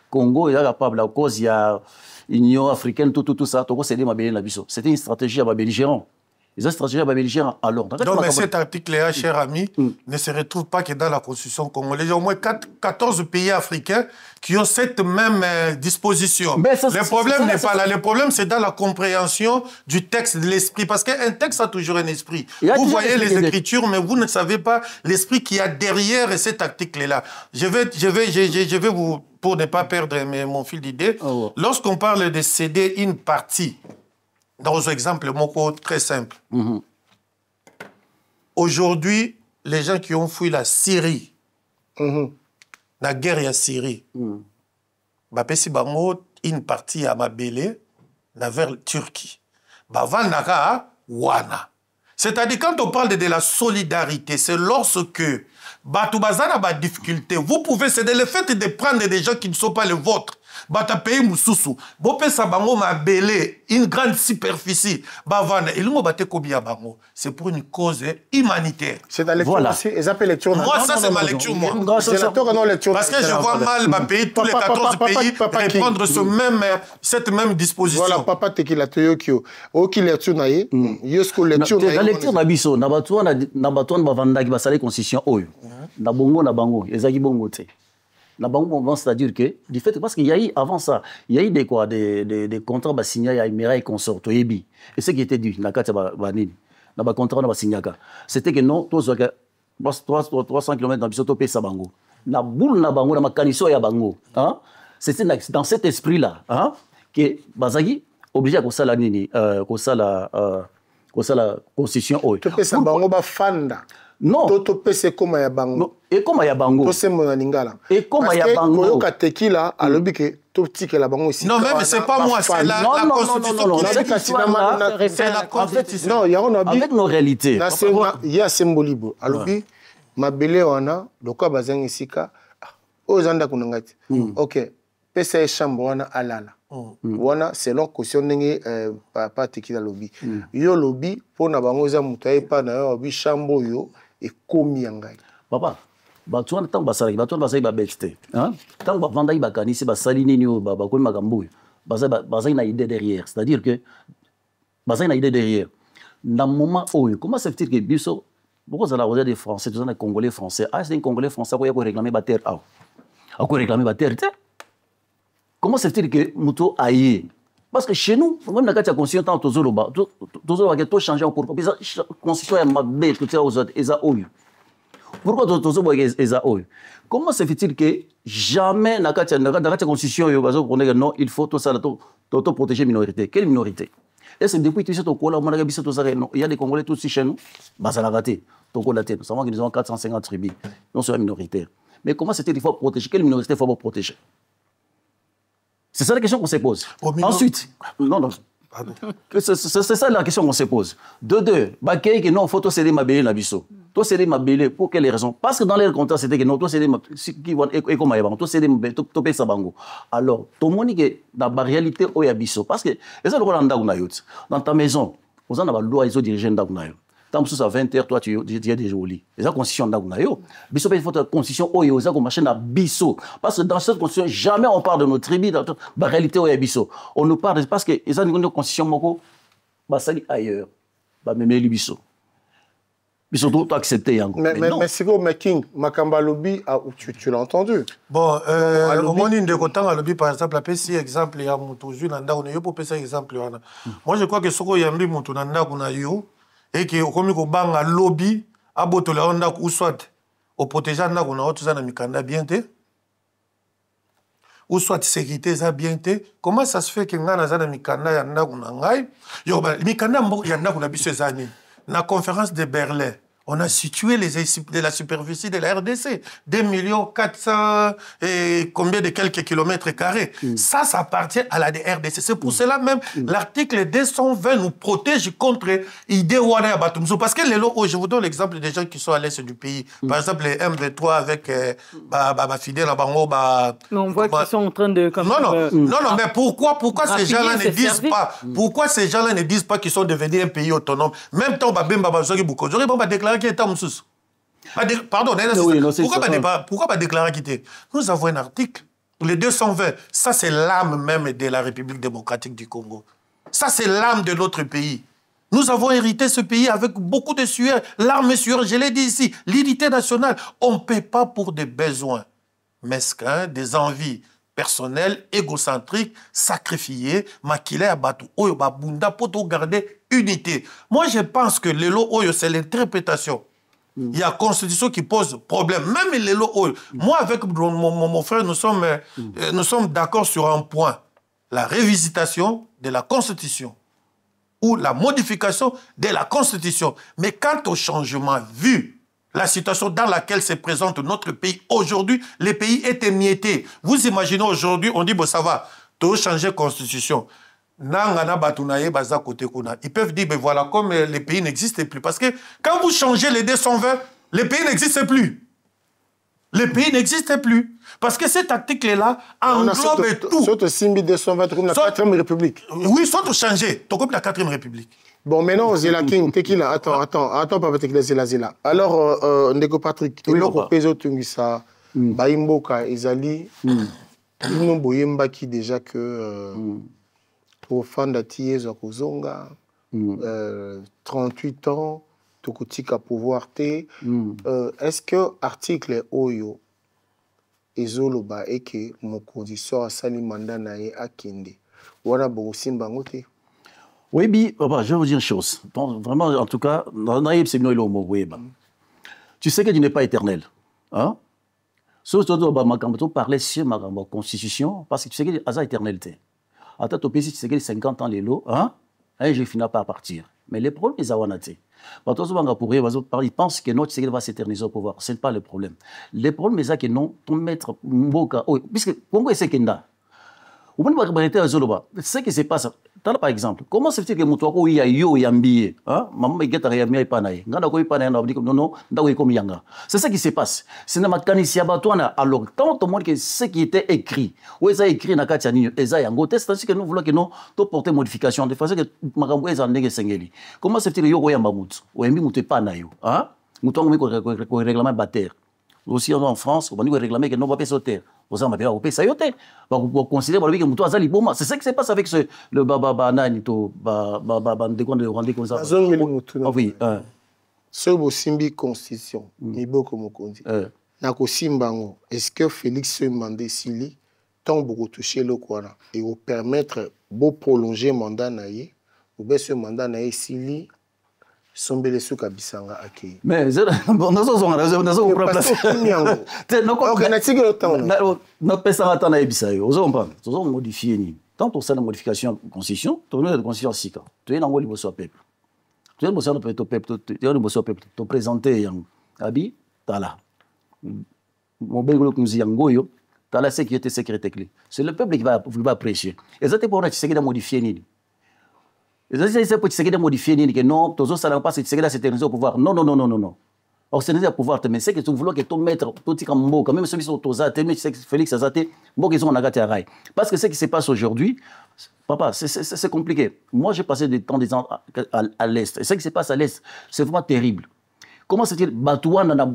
Congo est capable, à cause de l'Union africaine, tout ça, c'était une stratégie à belligérant. Ils ont une stratégie à belligérant. Alors, non, mais cet article-là, cher ami, ne se retrouve pas que dans la constitution congolaise. Il y a au moins 14 pays africains qui ont cette même disposition. Le problème n'est pas là. Le problème, c'est dans la compréhension du texte, de l'esprit. Parce qu'un texte a toujours un esprit. Vous voyez les écritures, mais vous ne savez pas l'esprit qu'il y a derrière cet article-là. Je vais vous, pour ne pas perdre mon fil d'idée, lorsqu'on parle de céder une partie, dans un exemple très simple. Aujourd'hui, les gens qui ont fui la Syrie, la guerre en Syrie, bapesi bango une partie à Mabélé, vers Turquie. Bavandaka wana. C'est-à-dire quand on parle de la solidarité, c'est lorsque Batoubazana a des difficultés. Vous pouvez céder le fait de prendre des gens qui ne sont pas les vôtres. Bata pays mususu. Bopé sabango ma belé une grande superficie. Bavana il ngo baté kobia bango. C'est pour une cause humanitaire. C'est la lecture aussi. Ils appellent lecture. Moi ça c'est ma lecture moi. Lecture. Parce que je vois mal ma pays tous les 14 pays répondre cette même disposition. Voilà papa Tequila Toyokio. Oki lecture naïe. Yosko lecture naïe. La lecture nabiso na batuan bavanda ki basale constitution oyo. Na bongo na bango ezaki bongo te. C'est-à-dire que, du fait, parce qu'il y a eu, avant ça, il y a eu des contrats signés à Emira et consorts, et ce qui était dit, c'était que non, 300 km dans le pays, ça bango. La boule na bango, la macaniso ya bango. C'était dans cet esprit-là que Bazagi, obligé à ça la nini la constitution oyo to pesa bango ba fanda non to pesa koma ya bango et comme ya bango to sembo na lingala et comme ya bango ko yoka tekila alobi ke to tikela bango ici non même c'est pas moi c'est la constitution non il y a on avec nos réalités il y a symbolibo alobi mabele wana lokwa bazangi sika ozanda kunangati OK pesa chambre wana alala wana selon caution ndenge papa tekila lobby yo lobby pona bango za mutaye pa na yo bi chambre yo ekomi yangai papa bato wana ntango basalaki bato wana bazali babete te ntango bavandaki bakanisi basali nini oyo bakomi makambo oyo bazali na idée derrière c'est-à-dire que bazali na idée derrière na moment oyo comment ça veut dire que biso bokozala koza des français toza na congolais français c'est un congolais français akoya koréclame baterre awa akoréclame baterre te comment ça veut dire que muto aye parce que chez nous même na kati ya constitution tant tozoloba ke to changer en cours parce que constitution ya mabe totia aux autres eza oyo pourquoi tozoboya eza oyo comment ça fait-il que jamais na kati ya constitution yo bazokona que non il faut to sala to protéger minorité quelle minorité et c'est depuis que tu sais tokola monaka biso to sala non il y a des congolais tous chez nous bazala raté tokola te nous savons qu'ils ont 450 tribus non c'est minoritaire mais comment c'était il faut protéger quelle minorité il faut protéger. C'est ça la question qu'on se pose. Ensuite, non. C'est ça la question qu'on se pose. De deux, que non, il faut céder ma belle nabiso. Toi céder ma belle pour quelle raison? Parce que dans les contrats c'était que non, toi céder ma qui vont et comme avant, toi céder toi payer ça bango. Alors, tout le monde que dans la réalité au yabiso parce que et ça le rôle dans ta maison, vous en avez le droit ils ont dirigé dans la tant que ça 20h toi tu es déjà au lit. Et ça constitution d'agunayo. Biso il faut la constitution oyo ça comme machine à biso parce que dans cette constitution jamais on parle de notre tribu dans la réalité oyo biso. On nous parle parce que ça une constitution moko ba sali ailleurs. Ba memeli biso. Biso tout accepter yango. Mais c'est comme King Makamba lobby tu l'as entendu. Bon au moins de côté à lobby par exemple la PC exemple ya mutu nanda on yo pour pesa exemple wana. Moi je crois que soko yambi mutu nanda kuna yo et que comme ko banga lobby abotola onda ou soit au protéger na kuna otu za na mikanda bien te ou soit sécurité za bien te comment ça se fait que ngana za na mikanda ya nda kuna ngai yo ba mikanda mbo ya nda kuna biso zani na conférence de Berlin on a situé de la superficie de la RDC 2 400 et combien de quelques kilomètres carrés. Ça appartient à la RDC. C'est pour cela même l'article 220 nous protège contre l'idée Wana Batumso. Parce que je vous donne l'exemple des gens qui sont à l'est du pays. Par exemple, les M23 avec Fidel Abango. On voit qu'ils sont en train de... Non, mais pourquoi ces gens-là ne disent pas pourquoi ces gens-là ne disent pas qu'ils sont devenus un pays autonome? Même temps, Bemba déclaré qu'il était Moussous. Pardon, pourquoi pas déclarer quitter? Nous avons un article, le 220, ça c'est l'âme même de la République démocratique du Congo. Ça c'est l'âme de notre pays. Nous avons hérité ce pays avec beaucoup de sueur, l'arme sueur, je l'ai dit ici, l'unité nationale. On ne paie pas pour des besoins mesquins, des envies personnelles, égocentriques, sacrifiées, maquillées à Batou, Oyo Babunda, pour garder unité. Moi, je pense que l'élo Oyo, c'est l'interprétation. Il y a la Constitution qui pose problème. Même l'élo Oyo. Moi, avec mon frère, nous sommes d'accord sur un point. La révisitation de la Constitution ou la modification de la Constitution. Mais quant au changement vu, la situation dans laquelle se présente notre pays aujourd'hui, le pays est émietté. Vous imaginez aujourd'hui, on dit, bon, ça va, tout changer la Constitution. Ils peuvent dire, ben voilà, comme les pays n'existent plus. Parce que quand vous changez les 220, les pays n'existent plus. Les pays n'existent plus. Parce que cet article-là englobe tout. Sauf Simbi 220 comme la 4e République. Oui, sauf changer, comme la 4e République. Bon, maintenant, Zéla King, Tekila, attends, Papa Tekila, Zéla. Alors, Ndeko Patrick, Eloko Pezo Tungisa, Baimboka, Ezali, Ino Boyemba qui déjà que pour Fanda Tiye Zokozonga, 38 ans, Tokutika pouvoir te. Est-ce que article Oyo Ezoloba et que mon condition à Sali Mandanae Akinde, Wana Bogosimba Ngote? Oui, je vais vous dire une chose. Donc, vraiment, en tout cas, tu sais que tu n'es pas éternel. Hein? Sauf que tu parlais sur ma constitution, parce que tu sais que c'est éternalité. Attends, ton pays, c'est que 50 ans, les lots, hein? Et je finis par partir. Mais le problème, c'est ils pensent que notre Tshisekedi va s'éterniser au pouvoir. Ce n'est pas le problème. Le problème, c'est que non, ton maître Mboka, puisque Congo est Kenda. Ce qui se passe, par exemple, comment se fait que Moutouako y a yo yambié, maman est à Yamia et Panaï, c'est ça qui se passe. C'est dans ma canisia batouana, alors tant au monde que ce qui était écrit, ou ils ont écrit dans Katiani, ils ont yango test, c'est que nous voulons que nous porter modification, de façon que Magambo est en négatif sengeli. Comment se fait que yo yambamout, ou yambi mouté panayo, Moutouako ko règlement bataire. Aussi en France, on va réclamer que non va pas sauter. Vous avez pas ça yote. Vous considérez que Moutou Azali Boma. C'est ça qui se passe avec le baba nanito de rendre comme ça. Oui. Ce beau simbi constitution, ni beaucoup comme on dit. Nako simbango. Est-ce que Félix Mandé Sili tant beaucoup toucher le Kwana et vous permettre beau prolonger mandat naïe ou bien ce mandat naïe Sili sombele suka bisanga akei. Mais bon nous sommes place. No pesa ata na ebisayo. Ozo comprendre. Ozo modifier ni. Tant on ça la modification constitution, ton la constitution sika. Tu es dans le bosso peuple. Tu es bosso peuple, tu es le bosso peuple. Tu présenter yang abi tala. Mon belo comme yangoyo, tala sécurité clé. C'est le peuple qui va apprécier. Et ça te pour na Tshisekedi modifier ni. C'est pour Tshisekedi modifier ni que non, tous ça n'a pas Tshisekedi s'éterniser au pouvoir. Non. Or c'est au pouvoir mais c'est que tu voulais que ton maître tout comme Mboka même celui sur Toza, Félix Azate, Mboka ils ont nagati araï. Parce que ce qui se passe aujourd'hui, papa, c'est compliqué. Moi j'ai passé des temps à l'est. Et ce qui se passe à l'est, c'est vraiment terrible. Comment se dit Batouana na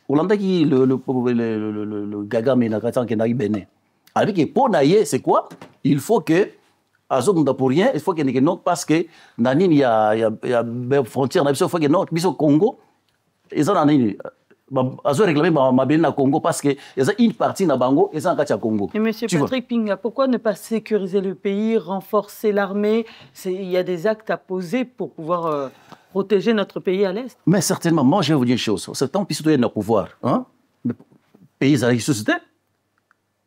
Hollanda qui le gaga mais na katan qui na Bénin. Avec que pour naïe, c'est quoi? Il faut que pour rien, il faut qu'il y ait une note parce que dans il y a frontière, il faut qu'il y ait une note. Au Congo, ils ont réclamé ma Bénin au Congo parce que y a une partie dans Bango et ça en Congo. Et monsieur Patrick Pinga, pourquoi ne pas sécuriser le pays, renforcer l'armée? Il y a des actes à poser pour pouvoir protéger notre pays à l'est. Mais certainement, moi je vais vous dire une chose. C'est tant pis le pouvoir, hein? Le pays a la société.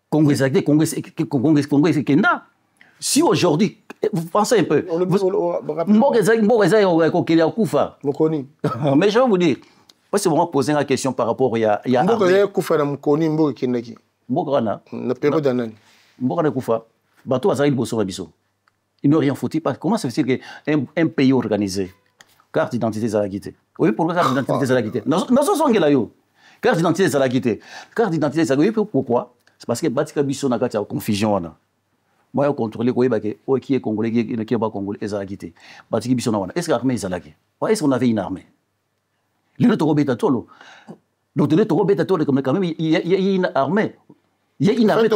Congo est Kenda. Si aujourd'hui, vous pensez un peu, mais je vais vous dire, parce que vous me posez une question par rapport à il n'a rien foutu. Comment ça veut dire qu'un pays organisé, carte d'identité à la guité? Oui, pourquoi carte d'identité à la guité? Carte d'identité à la guité. Carte d'identité à la guité, pourquoi? C'est parce que Batika Bisso n'a pas de confusion. Moi, je contrôle qui est congolais, qui n'est pas congolais, et ça a quitté. Est-ce que l'armée est là? Est-ce qu'on avait une armée? Le Toro Betatolo. Donc, le Toro Betatolo, quand même, il y a une armée. Il y a une armée.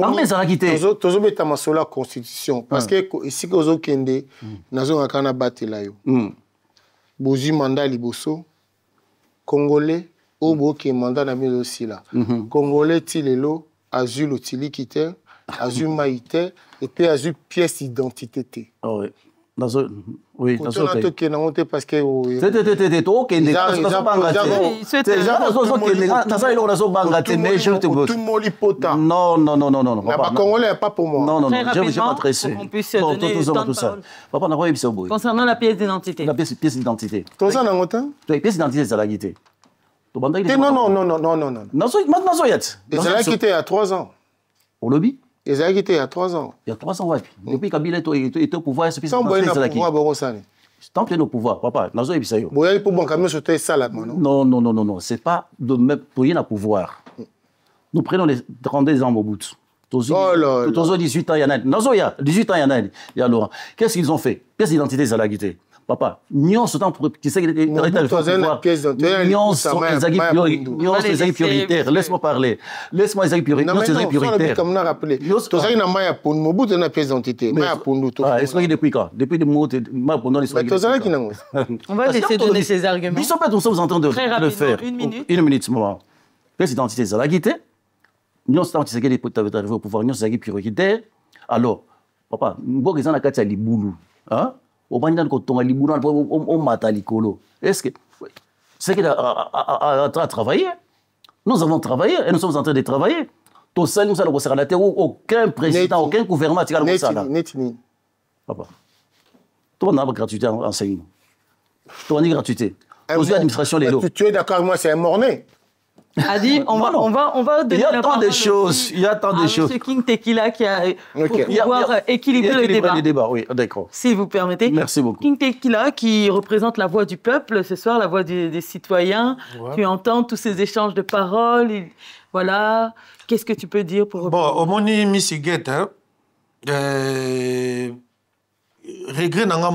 L'armée, ça a quitté. Tu as mis la constitution. Parce que ici, tu as dit, nous avons battu là. Bozu mandat liboso. Congolais, Obo qui est mandat na mis aussi là. Congolais, Tilelo, Azul, Tilikité. Azul maïté et puis azul pièce d'identité. Oui. Oui, parce que non. Congolais pas pour moi. Non, je vais m'adresser. Concernant la pièce d'identité. La pièce d'identité. Tout ça dans autant? La pièce d'identité, c'est la guité. Non. C'est la guité il y a 3 ans. Au lobby? Ils ont quitté il y a 3 ans. Il y a 3 ans, oui. Depuis Kabila était au pouvoir, c'est tant qu'il est au pouvoir, papa. Non, c'est pas de même pour rien à pouvoir. Nous prenons les 32 ans au bout. Tous 18 ans, il y en a. Non, il y a 18 ans, il y a Laurent. Qu'est-ce qu'ils ont fait? Pièce d'identité, ça l'a quitté. Papa, nous sommes qui sait que les prioritaires. Laisse-moi parler. Laisse-moi les prioritaires. Est-ce que depuis quand? Depuis des mots, on va laisser donner ces arguments. Nous sommes en train de le faire. Une minute, moment. Pièce d'identité, ça l'a quitté. Nous sommes au pouvoir. Nous sommes prioritaires. Alors, papa, nous sommes en train de faire les boulous. Est-ce que c'est qu'il a travaillé? Nous avons travaillé et nous sommes en train de travailler. Ton seul nous allons la terre aucun président, aucun gouvernement qui a le ça. Papa. Toi, on a gratuité en enseignement. Toi, on a gratuité. Aux administrations, les lots. Tu es d'accord avec moi, c'est un morné. A dit, on va donner il y a tant de choses. Il y a tant de choses. M. King Tequila qui a pouvoir équilibrer le débat. Oui, d'accord. Si vous permettez. Merci beaucoup. King Tequila qui représente la voix du peuple ce soir, la voix des citoyens. Ouais. Tu entends tous ces échanges de paroles. Voilà. Qu'est-ce que tu peux dire pour... Bon, au moni Miss Guette, regret n'a pas.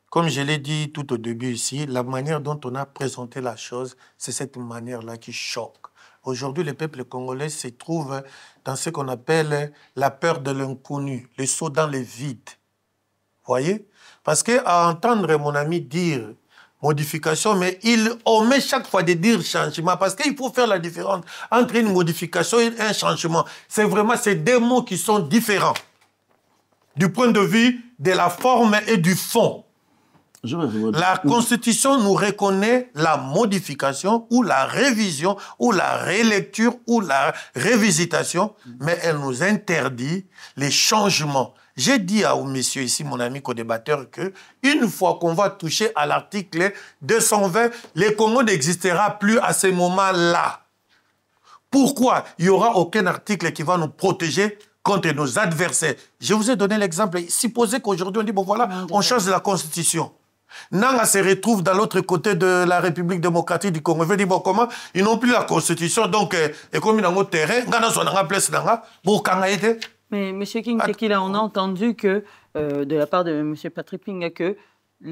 Comme je l'ai dit tout au début ici, la manière dont on a présenté la chose, c'est cette manière-là qui choque. Aujourd'hui, le peuple congolais se trouve dans ce qu'on appelle la peur de l'inconnu, le saut dans le vide. Vous voyez? Parce qu'à entendre mon ami dire modification, mais il omet chaque fois de dire changement, parce qu'il faut faire la différence entre une modification et un changement. C'est vraiment ces deux mots qui sont différents du point de vue de la forme et du fond. La Constitution nous reconnaît la modification ou la révision ou la relecture ou la révisitation, mais elle nous interdit les changements. J'ai dit à monsieur ici, mon ami co-débatteur, que une fois qu'on va toucher à l'article 220, le Congo n'existera plus à ce moment-là. Pourquoi? Il n'y aura aucun article qui va nous protéger contre nos adversaires. Je vous ai donné l'exemple. Supposez qu'aujourd'hui on dit, bon voilà, on change la Constitution. Nanga se retrouve dans l'autre côté de la République démocratique du Congo. Je veux dire, bon, comment? Ils n'ont plus la Constitution, donc, et comme ils ont un terrain, mais M. King Tequila, on a entendu que, de la part de M. Patrick Pinga, que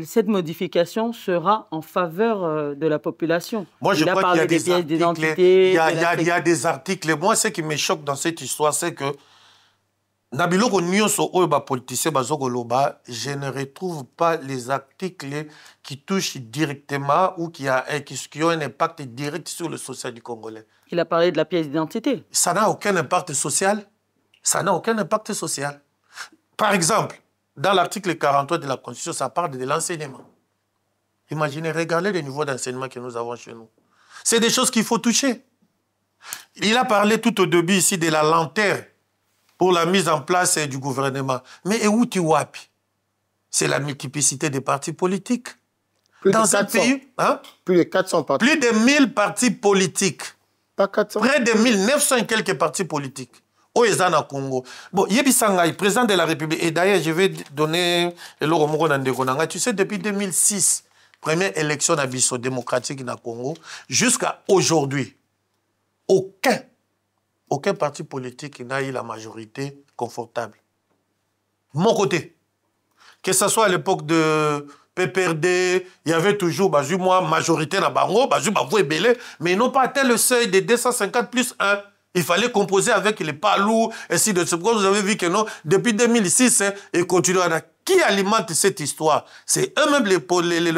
cette modification sera en faveur de la population. Moi, je crois qu'il y a des articles. Il y a des articles. Moi, ce qui me choque dans cette histoire, c'est que je ne retrouve pas les articles qui touchent directement ou qui ont un impact direct sur le social du Congolais. Il a parlé de la pièce d'identité. Ça n'a aucun impact social. Ça n'a aucun impact social. Par exemple, dans l'article 43 de la Constitution, ça parle de l'enseignement. Imaginez, regardez le niveau d'enseignement que nous avons chez nous. C'est des choses qu'il faut toucher. Il a parlé tout au début ici de la lenteur pour la mise en place du gouvernement. Mais où tu vois? C'est la multiplicité des partis politiques. Dans un pays, hein? Plus de 400 partis. Plus de 1000 partis politiques. Pas 400. Près de 1900 et quelques partis politiques. Au Ezana Congo. Bon, Yebi Sangai, président de la République, et d'ailleurs, je vais donner le Romoro Nandekonanga. Tu sais, depuis 2006, première élection abysso démocratique dans le Congo, jusqu'à aujourd'hui, aucun parti politique n'a eu la majorité confortable. Mon côté, que ce soit à l'époque de PPRD, il y avait toujours majorité dans Bango, mais ils n'ont pas atteint le seuil de 250 plus 1. Il fallait composer avec les Palous, ainsi de suite. Vous avez vu que non, depuis 2006, et continue. Qui alimente cette histoire? C'est eux-mêmes les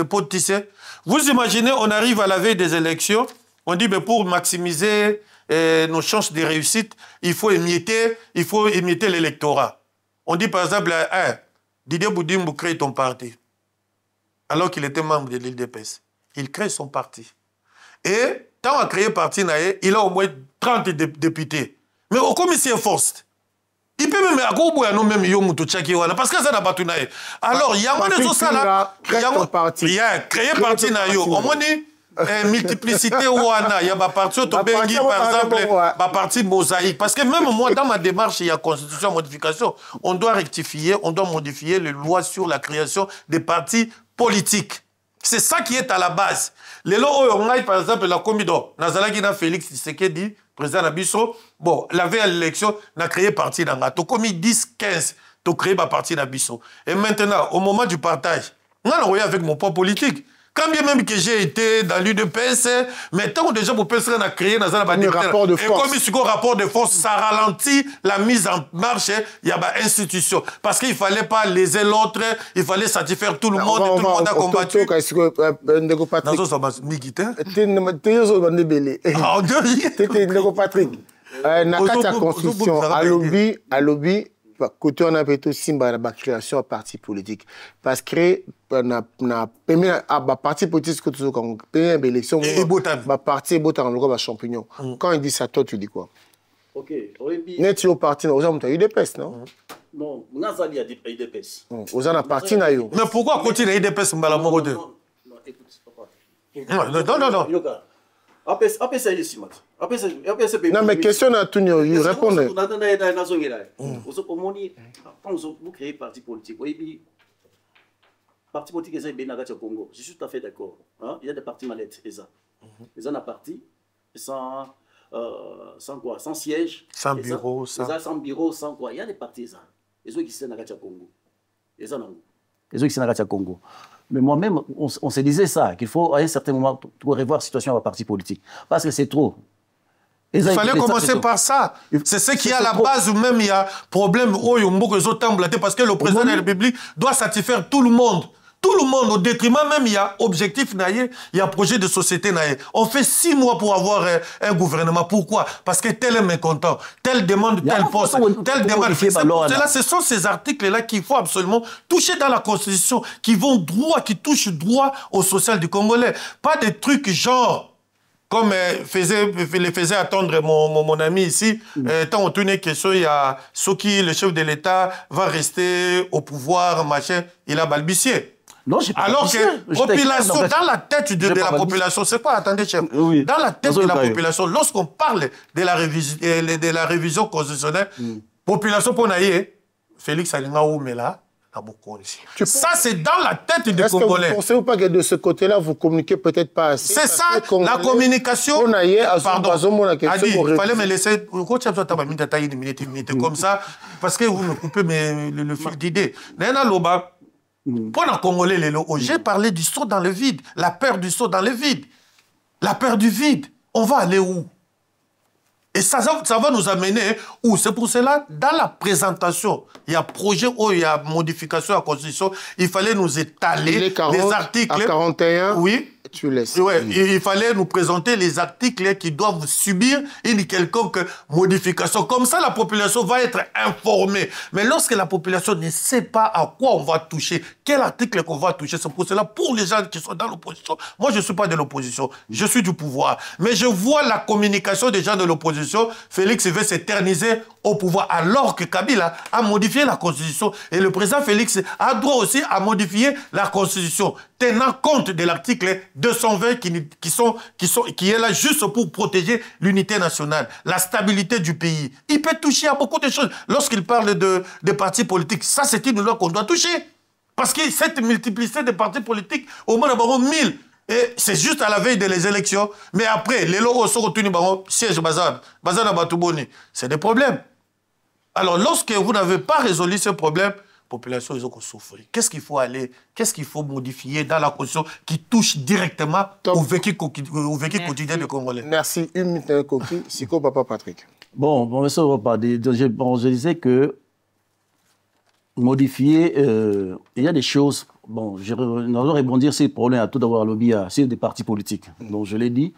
politiciens. Vous imaginez, on arrive à la veille des élections, on dit, mais pour maximiser nos chances de réussite, il faut émietter l'électorat. On dit par exemple, Didier Boudimbo crée ton parti, alors qu'il était membre de l'IDPS. Il crée son parti. Et tant à créer parti, il a au moins 30 députés. Mais au commissaire force, il peut même parce que ça n'a pas tout. Alors, il y a un de ça il y a créé parti, au moins multiplicité, il y a parti par exemple, parti mosaïque. Parce que même moi, dans ma démarche, il y a constitution, modification, on doit rectifier, on doit modifier les lois sur la création des partis politiques. C'est ça qui est à la base. Les lois, par exemple, la Comido, Nazalagina Félix Tshisekedi, président Nabiso, bon, la veille à l'élection, on a créé parti dans la Tokomi 10-15, on a créé parti Nabiso. Et maintenant, au moment du partage, on a envoyé avec mon poids politique. Quand bien même que j'ai été dans l'UDPS, mais tant que déjà pour personne a créé dans un rapport de force. Et comme il y a un rapport de force, ça ralentit la mise en marche, il y a une institution. Parce qu'il ne fallait pas léser l'autre, il fallait satisfaire tout le monde, et tout le monde a combattu. Patrick, la Constitution, à lobby, côté on a fait aussi la création de partis politiques. Parce que na parti politique que tu as élection, parti champignon. Quand il dit ça, toi tu dis quoi? Ok. Net au parti, aux hommes, tu as eu des pestes, non? Non, Nazali a des pestes. Aux hommes, parti, na yo. Mais pourquoi continuer des pestes, Mbala Moro 2? Non, écoute, papa. Non. Non, mais question à tout, il répond. Vous créez parti politique. Parti politique, c'est bien au Congo. Je suis tout à fait d'accord. Il y a des partis mallettes, ils ont un parti sans quoi? Sans siège. Sans bureau, sans bureau, sans quoi? Il y a des partis, ils ont qui sont au Congo. Ils ont qui sont au Congo. Mais moi-même, on se disait ça, qu'il faut à un certain moment revoir la situation à parti politique. Parce que c'est trop. Il fallait commencer par ça. C'est ce qui est à la base, ou même il y a problème parce que le président de la République doit satisfaire tout le monde. Tout le monde, au détriment même, il y a objectif, il y a projet de société. On fait 6 mois pour avoir un gouvernement. Pourquoi? Parce que tel est mécontent, tel demande tel poste, tel demande... Ce sont ces articles-là qu'il faut absolument toucher dans la Constitution, qui vont droit, qui touchent droit au social du Congolais. Pas des trucs genre... Comme le faisait attendre mon ami ici, tant on tourne une question, il y a Soki, le chef de l'État, va rester au pouvoir, machin, il a balbutié. Non, j'ai pas alors que population, dans la tête de la population, c'est quoi? Attendez, chef. Oui. Dans la tête de la population, lorsqu'on parle de la révision constitutionnelle, population pour naïe, Félix Alinga Oumela, ça, c'est dans la tête des Congolais. Vous pensez ou pas que de ce côté-là, vous communiquez peut-être pas assez? C'est ça, la communication. Pardon, il fallait me laisser. Comme ça, parce que vous me coupez le fil d'idée. Pour les Congolais, j'ai parlé du saut dans le vide, la peur du saut dans le vide. La peur du vide. On va aller où? Et ça va nous amener où? C'est pour cela, dans la présentation, il y a projet où il y a modification à la Constitution, il fallait nous étaler les articles. À 41, oui. Tu laisses. Ouais, il fallait nous présenter les articles qui doivent subir une quelconque modification. Comme ça, la population va être informée. Mais lorsque la population ne sait pas à quoi on va toucher, quel article qu'on va toucher, c'est pour cela, pour les gens qui sont dans l'opposition, moi je ne suis pas de l'opposition, je suis du pouvoir. Mais je vois la communication des gens de l'opposition, Félix veut s'éterniser au pouvoir, alors que Kabila a modifié la Constitution. Et le président Félix a droit aussi à modifier la Constitution, tenant compte de l'article 220 qui est là juste pour protéger l'unité nationale, la stabilité du pays. Il peut toucher à beaucoup de choses. Lorsqu'il parle de partis politiques, ça c'est une loi qu'on doit toucher. Parce que cette multiplicité de partis politiques, au moins d'abord 1000, et c'est juste à la veille des élections. Mais après, les logos sont retenus par siège Bazan Batuboni. C'est des problèmes. Alors, lorsque vous n'avez pas résolu ce problème, la population, ils ont souffert. Qu'est-ce qu'il faut qu'est-ce qu'il faut modifier dans la Constitution qui touche directement au vécu quotidien des Congolais? Merci. Une minute, Koki. Siko, Papa Patrick. Bon, je disais que modifier, il y a des choses. Bon, je vais rebondir sur le problème à tout d'abord lobby sur des partis politiques. Donc, je l'ai dit,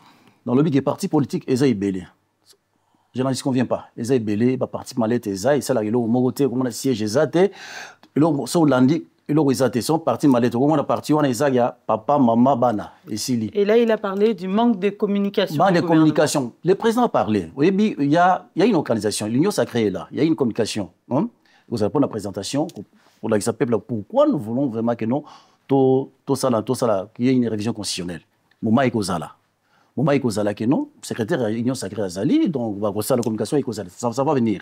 dans le lobby des partis politiques, ils ont belé. Je n'en dis qu'on ne vient pas. Ils ont belé, les partis mallettes, ils ont, là, ils ont mogoté, comme on a siège, ils ont, ils ont, sont lundi, ils ont, ils sont partis mallettes, comme on a parti, on a, il y a papa, maman, bana, et Sili. Et là, il a parlé du manque de communication. Manque de communication. Le président a parlé. Oui, il y a une organisation, l'Union sacrée est là, il y a une communication. Hein? Vous avez pas la présentation pour la peuple. Pourquoi nous voulons vraiment que non, tout ça, qu'il y ait une révision constitutionnelle. Mouma Ekozala. Mouma Ekozala, que non, secrétaire de l'Union sacrée Azali, donc la communication Ekozala. Ça va venir.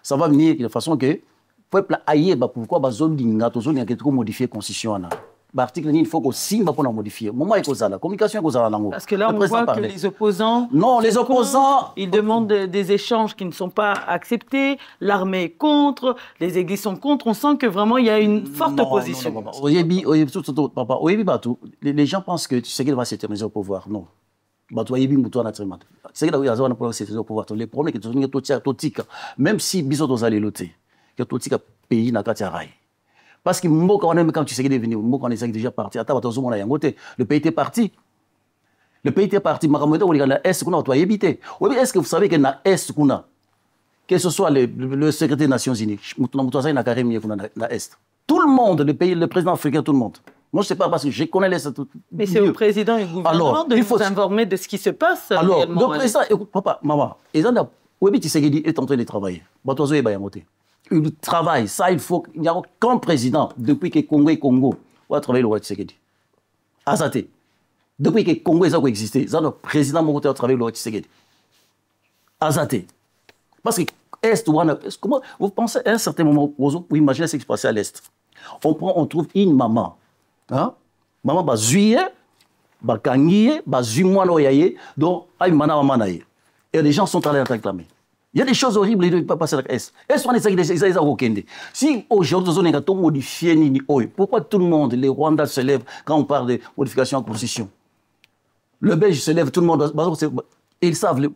Ça va venir de façon que le peuple aille, pourquoi la zone d'Inga, modifier la constitution. L'article, il faut aussi modifier. Moment la communication parce que là, on voit que les opposants... Non, les opposants... Ils demandent des échanges qui ne sont pas acceptés. L'armée est contre, les églises sont contre. On sent que vraiment, il y a une forte opposition. Les gens pensent que c'est qu'il va s'éterniser au pouvoir. Non. C'est qu'il va s'éterniser au pouvoir. Les problèmes qui sont même si Bisot aux allées loter, que tout le pays n'a qu'à tirer. Parce que quand tu sais qu'il est venu, quand on est déjà parti, le pays était parti. Le pays était parti. Est-ce que vous savez que dans l'Est, que ce soit le secrétaire des Nations Unies, tout le monde, le pays, le président africain, tout le monde. Moi, je ne sais pas parce que je connais l'Est. Mais c'est au président et au gouvernement de nous informer de ce qui se passe. Alors, le président, écoute, papa, maman, ils ont Oui, Tshisekedi est en train de travailler. Il travaille. Ça, il faut. Il n'y a aucun président depuis que Congo est Congo qui a travaillé le roi Tshisekedi. Azate. Depuis que Congo a existé, le président Mokoto a travaillé le roi Tshisekedi. Azate. Parce que comment vous pensez à un certain moment, vous imaginez ce qui se passait à l'Est. On trouve une maman. Hein? Maman va juillet, va kangier, va juimois noyaye, donc aïe mana manaye. Et les gens sont allés en réclamer. Il y a des choses horribles qui ne peuvent pas passer à l'Est. Si aujourd'hui, on a modifié Nini Oy, pourquoi tout le monde, les Rwandais se lèvent quand on parle de modification de la Constitution? Le Belge se lève, tout le monde. Ils savent les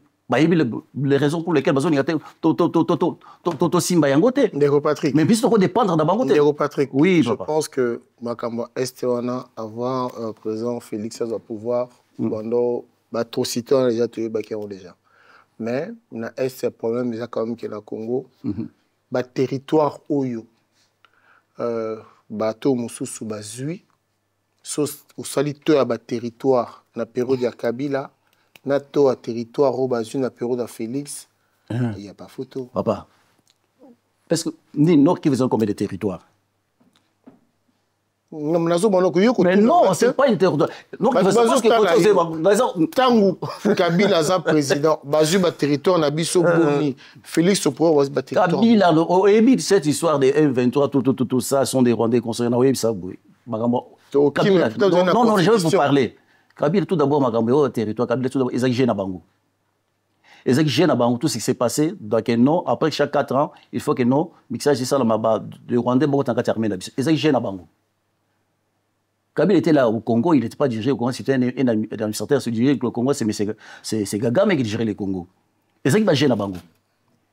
raisons pour lesquelles ils ont Simba Yangote. Mais puis, il dépendre de Bangote. Patrick, oui, je pense que Makamba Estewana, avant président Félix, ça va pouvoir, pendant trop citer, on a déjà tué déjà. Mais on a un problème déjà quand même que le Congo, le territoire Oyo, bateau Moussou Bazui, au salito à territoire na période de Kabila, nato à territoire au Bazui na période de Félix, il n'y a pas photo. Papa, parce que ni nord qui faisait combien de territoires? Mais non, c'est pas une territoire. Non, Tangu Kabila est président, Bazui ba territoire na biso boni, Félix au pouvoir was ba territoire. Kabila cette histoire des M23 tout ça sont des Rwandais concernant ça oui. Non, je vais vous parler. Kabila tout d'abord Magambo territoire, Kabila tout d'abord exagé na bango. Exagé na bango tout ce qui s'est passé donc non après chaque 4 ans, il faut que non mixage ça le Rwandais beaucoup en terminer exagé na bango. Kabila était là au Congo, il n'était pas dirigé au Congo, c'était un administrateur, se dirigeait le Congo, c'est Kagame qui dirigeait le Congo. Et c'est qui va gérer la Bango.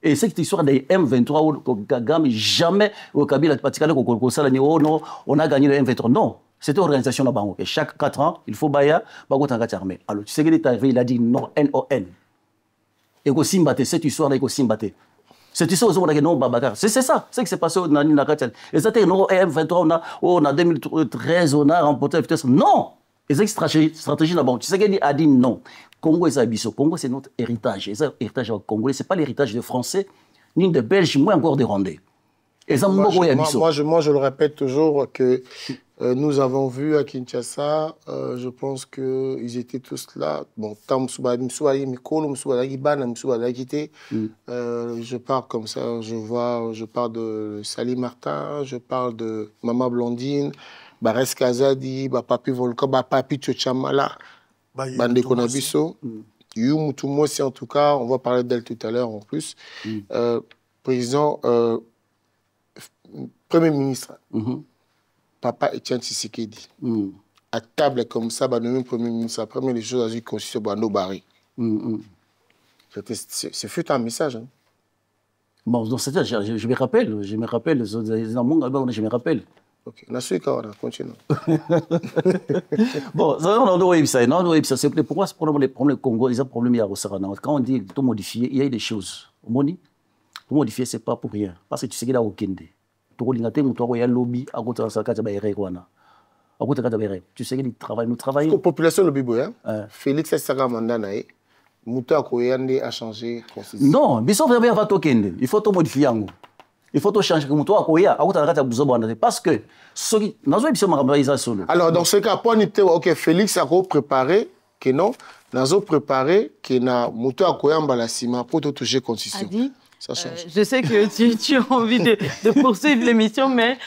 Et cette histoire des M23, où Kagame, jamais au Kabila, on a gagné le M23. Non, c'était une organisation de la Bango. Et chaque 4 ans, il faut Baya, Bango Tangat armé. Alors, tu sais qu'il est arrivé, il a dit non, N-O-N. Et Simbate, cette histoire-là, Simbate. C'est ça, c'est ça, c'est ce qui s'est passé au Nani Nakatian. Et ça, M23, on a 2013, on a remporté la vitesse. Non! Et c'est stratégie là-bas. Tu sais qu'il a dit non. Congo est Abisso. Congo, c'est notre héritage. Et ça, héritage congolais, ce n'est pas l'héritage des Français, ni des Belges, moins encore des Rwandais. Et ça, moi, je le répète toujours que nous avons vu à Kinshasa, je pense qu'ils étaient tous là. Bon, je parle comme ça, je parle de Sali Martin, je parle de Maman Blondine, Bares Kazadi, Papi Volcan, Papi Tchochamala, Bande Konabiso, Yumutumosi en tout cas, on va parler d'elle tout à l'heure en plus. Président, Premier ministre. Papa Etienne Tshisekedi, à table comme ça, le même Premier ministre, la première des choses à dire constitution Bando Barry. C'est fait un message. Hein. Bon, donc je me rappelle, je me rappelle. Ok, on a su qu'on a continué. Bon, c'est pourquoi ce problème, les problèmes Congo, ils ont problème il y a au Sarana. Quand on dit tout modifier, il y a des choses. Moni, tout modifier, c'est pas pour rien. Parce que tu sais qu'il y a aucun dé. Lobby à côté de ça, tu sais qu'il travaille, nous travaillons. La population lobby, Félix Sagamandanae, Mouta Koyande a changé. Non, mais ça va token. Il faut tout modifier. Il faut tout changer. Parce que alors, dans ce cas, ok, Félix a préparé que non, Nazo préparé que na Mouta Koyamba la Sima pour tout toucher constitution. Je sais que tu as envie de poursuivre l'émission, mais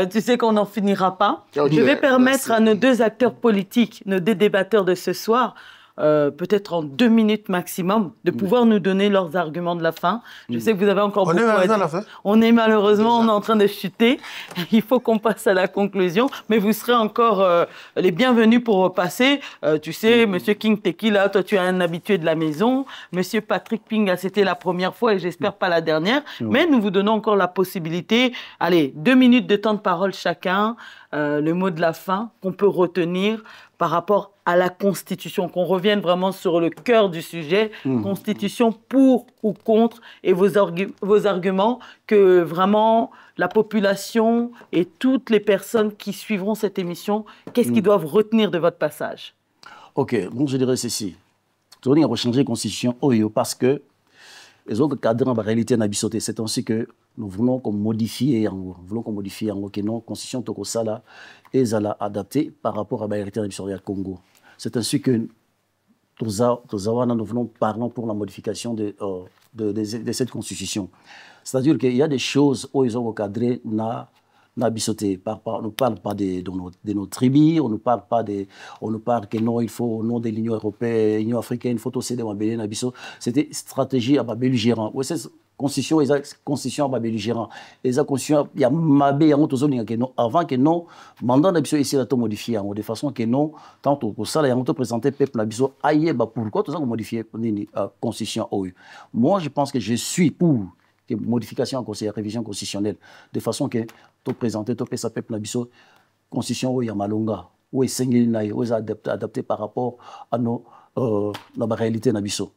tu sais qu'on n'en finira pas. Okay, je vais permettre à nos deux acteurs politiques, nos deux débatteurs de ce soir, peut-être en 2 minutes maximum, de pouvoir nous donner leurs arguments de la fin. Je sais que vous avez encore beaucoup à dire. On est malheureusement, on est en train de chuter. Il faut qu'on passe à la conclusion, mais vous serez encore les bienvenus pour passer. Tu sais, Monsieur King Tequila, toi tu es un habitué de la maison. Monsieur Patrick Pinga, c'était la première fois et j'espère pas la dernière. Mais nous vous donnons encore la possibilité. Allez, 2 minutes de temps de parole chacun. Le mot de la fin qu'on peut retenir par rapport à la Constitution, qu'on revienne vraiment sur le cœur du sujet, Constitution pour ou contre, et vos arguments que vraiment la population et toutes les personnes qui suivront cette émission, qu'est-ce qu'ils doivent retenir de votre passage? Ok, bon, je dirais ceci. On va changer la Constitution parce que Les autres cadres en réalité n'a bisoté. C'est ainsi que nous voulons qu'on modifie en que non constitution Tokosala et Zala adapté par rapport à la réalité du Congo. C'est ainsi que nous voulons parler pour la modification de cette constitution. C'est-à-dire qu'il y a des choses où ils ont recadré n'a bisoté. On ne parle pas de nos tribus, on ne parle pas que non, il faut au nom de l'Union européenne, l'Union africaine, il faut aussi de Mabélé Nabiso. C'était stratégie à belligérant. Oui, c'est constitution, constitution à belligérant. Et la constitution, il y a Mabé, avant que non, mandat Nabiso ici là tout modifié, de façon que non, tant pour ça, il y a présenté peuple Nabiso, aïe, pourquoi tout ça modifier la constitution OU. Moi, je pense que je suis pour modification en conseil, révision constitutionnelle, de façon que tout présenter, tout ça peuple Nabiso, constitution où il y a Malonga, où il est adapté par rapport à la réalité Nabiso.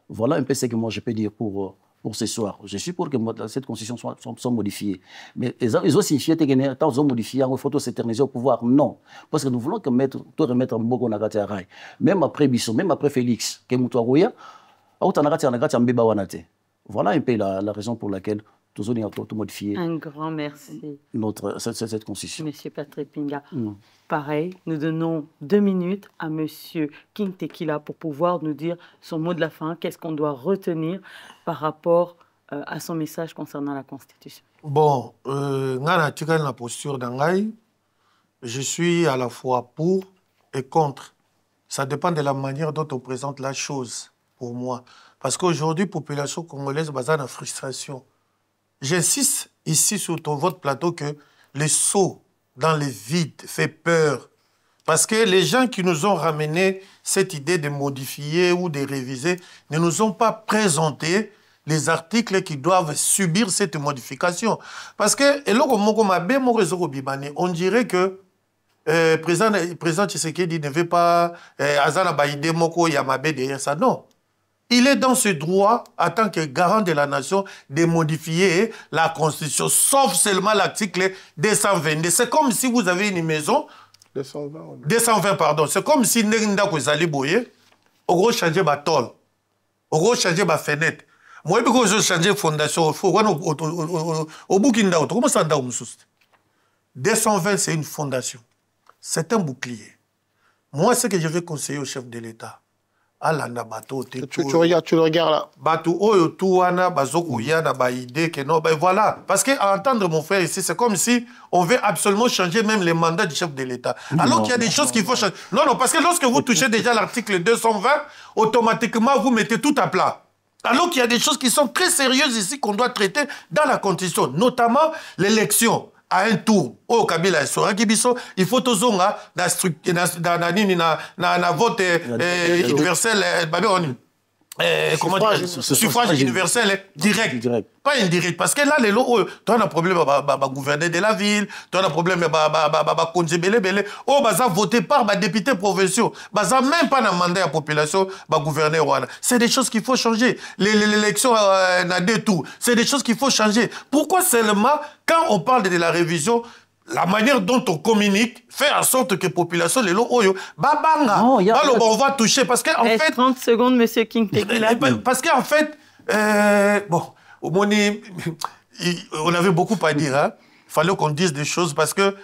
Voilà un peu ce que moi je peux dire pour ce soir. Je suis pour que cette constitution soit modifiée. Mais ils ont signifié que tant ils ont modifié, il faut s'éterniser au pouvoir. Non. Parce que nous voulons tout remettre en Bogo Nagati Arai. Même après Bissot, même après Félix, que Moutouarouya, voilà un peu la raison pour laquelle nous avons modifié. Un grand merci. Cette constitution. Monsieur Patrick Pinga. Pareil, nous donnons 2 minutes à Monsieur King Tequila pour pouvoir nous dire son mot de la fin. Qu'est-ce qu'on doit retenir par rapport à son message concernant la Constitution? Bon, la posture d'Angaï, je suis à la fois pour et contre. Ça dépend de la manière dont on présente la chose pour moi. Parce qu'aujourd'hui, la population congolaise base en frustration. J'insiste ici sur votre plateau que les sauts dans les vides fait peur. Parce que les gens qui nous ont ramené cette idée de modifier ou de réviser ne nous ont pas présenté les articles qui doivent subir cette modification. Parce que, on dirait que le président Tshisekedi ne veut pas Azana Baïdé Moko Yamabe derrière ça. Non. Il est dans ce droit, en tant que garant de la nation, de modifier la Constitution, sauf seulement l'article 222. C'est comme si vous avez une maison... 220, pardon. C'est comme si vous allez boyer, au gros changer ma tôle, au gros changer ma fenêtre. Moi, je changer la fondation, au bout d'un autre. Comment ça, 220, c'est une fondation. C'est un bouclier. Moi, ce que je vais conseiller au chef de l'État, tu le regardes là. Voilà. Parce qu'entendre mon frère ici, c'est comme si on veut absolument changer même les mandats du chef de l'État. Alors qu'il y a des choses qu'il faut changer. Non, parce que lorsque vous touchez déjà l'article 220, automatiquement, vous mettez tout à plat. Alors qu'il y a des choses qui sont très sérieuses ici qu'on doit traiter dans la Constitution, notamment l'élection à un tour. Au Kabila et Sora Kibiso, il faut tous na vote universel, suffrage universel direct. Pas indirect. Parce que là, les lots, tu as un problème avec gouverneur de la ville, tu as un problème avec Konzi Belé. Oh, ça voté par les députés provinciaux. Ça même pas dans mandat de la population, gouverneur. C'est des choses qu'il faut changer. L'élection n'a deux tours. C'est des choses qu'il faut changer. Pourquoi seulement, quand on parle de la révision, la manière dont on communique fait en sorte que la population, les lots, babanga, on va toucher. Parce qu'en fait... 30 secondes, monsieur King Tequila. Parce qu'en fait, bon, on avait beaucoup à dire. Hein. Il fallait qu'on dise des choses parce que,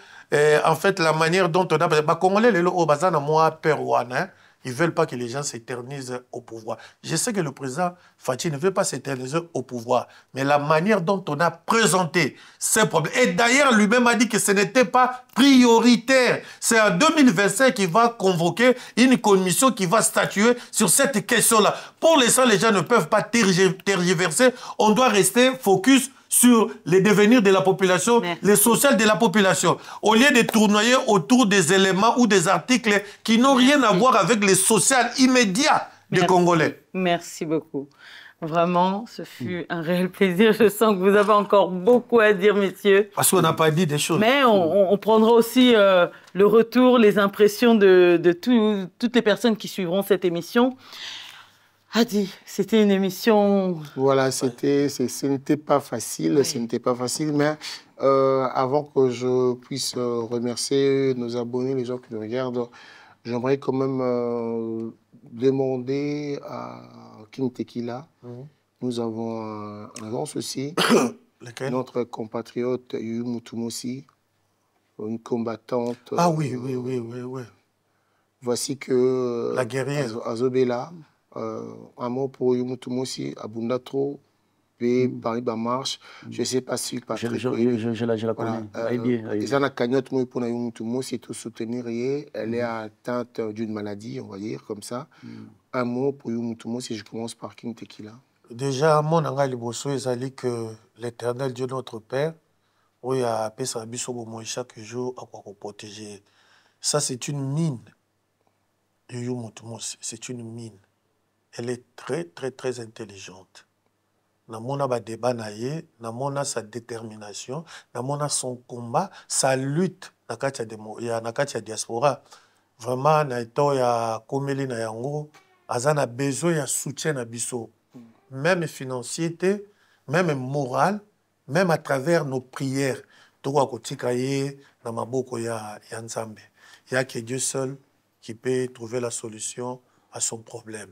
en fait, la manière dont on a... Congolais, les lots, moi, peur, hein. Ils ne veulent pas que les gens s'éternisent au pouvoir. Je sais que le président Fachi ne veut pas s'éterniser au pouvoir, mais la manière dont on a présenté ces problèmes, et d'ailleurs lui-même a dit que ce n'était pas prioritaire. C'est en 2025 qu'il va convoquer une commission qui va statuer sur cette question-là. Pour l'instant, les gens ne peuvent pas tergiverser. On doit rester focus sur les devenirs de la population, les social de la population, au lieu de tournoyer autour des éléments ou des articles qui n'ont rien à voir avec les social immédiats des Congolais. Merci beaucoup. Vraiment, ce fut un réel plaisir. Je sens que vous avez encore beaucoup à dire, messieurs. Parce qu'on n'a pas dit des choses. Mais on prendra aussi le retour, les impressions de toutes les personnes qui suivront cette émission. Hadi, c'était une émission... Voilà, ce n'était pas facile, oui. Ce n'était pas facile, mais avant que je puisse remercier nos abonnés, les gens qui nous regardent, j'aimerais quand même demander à King Tequila Nous avons un lance aussi. Lequel? Notre compatriote Yuyu Mutumossi, une combattante. Ah oui. Voici que la guerrière. Azobela, un mot pour Yuyu Mutumossi, Abundatro, Paris Marche. Je ne sais pas si Patrick. Je la connais. Ils ont la cagnotte pour Yuyu Mutumossi, tout soutenir. Elle est atteinte d'une maladie, on va dire comme ça. Un mot pour Yuyu Mutumossi, je commence par King Tequila. Déjà, mon anga liboso ezali que l'Éternel Dieu notre Père, où il y a pesa biso bomo chaque jour à quoi protéger. Ça c'est une mine. Yuyu Mutumossi, c'est une mine. Elle est très intelligente. Namona ba débat naie, namona sa détermination, namona son combat, sa lutte nakatia demo ya nakatia diaspora. Vraiment naito ya komeli na yango, azana besoin ya soutien na biso. Même financier, même moral, même à travers nos prières. Tout quoi kotikaye na maboko ya Nzambe. Il y a que Dieu seul qui peut trouver la solution à son problème.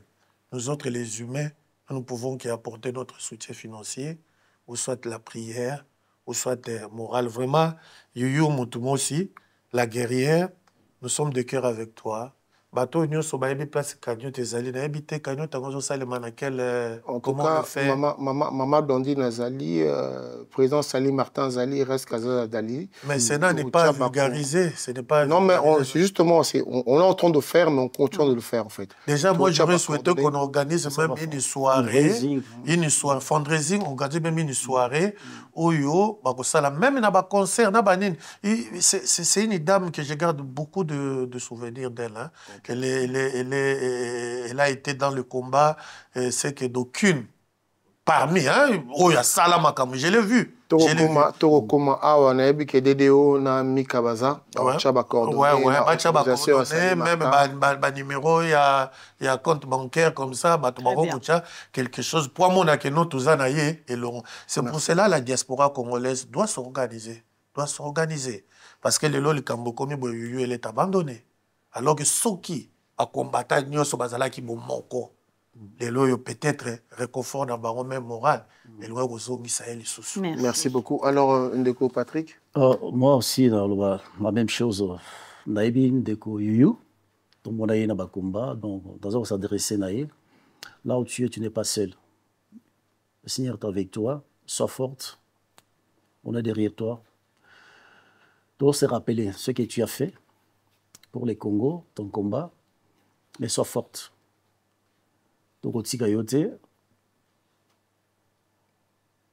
Nous autres les humains, nous pouvons qu'apporter notre soutien financier, ou soit la prière, ou soit moral. Vraiment, Yuyu Mutumossi, la guerrière, nous sommes de cœur avec toi. Bateau Union Sobayebi place cagnotte ezali na ebité cagnotte angozo salema na quel comment on le fait. Maman Dondi Nazali, président Sali Martin Zali reste Kaza Dali. Mais cela n'est pas vulgarisé, ce n'est pas. Non mais justement on est en train de faire mais on continue de le faire en fait. Déjà moi j'aurais souhaité qu'on organise même une soirée, fundraising, on organise même une soirée oyo bakosala même na ba concert na banine. C'est une dame que je garde beaucoup de souvenirs d'elle hein. Elle a été dans le combat, c'est que d'aucune parmi, hein, oh, il y a Salama comme je l'ai vu. Torokoma awa na ebi ke DDO na Mikabaza, chaba coordonné, même ba numéro, il y a compte bancaire comme ça, ba quelque chose. Pour moi, on a que nous tous anaye et c'est pour cela la diaspora congolaise doit s'organiser, parce que le loli kambokomi boyuyu elle est abandonnée. Alors que ceux qui a combattu Nyoso Bazala qui bon moko, les loyaux peut-être réconfort dans le même moral, les loyaux aux Misaël et Merci beaucoup. Alors, Ndeko Patrick? Moi aussi, la même chose. Naïbi Ndeko Yuyu, ton mon aïe na bakumba, donc dans un s'adresser naïe. Là où tu es, tu n'es pas seul. Le Seigneur est avec toi, sois forte. On est derrière toi. Tu dois se rappeler ce que tu as fait pour les Congo, ton combat, mais sois forte. Donc, au Tigayoté,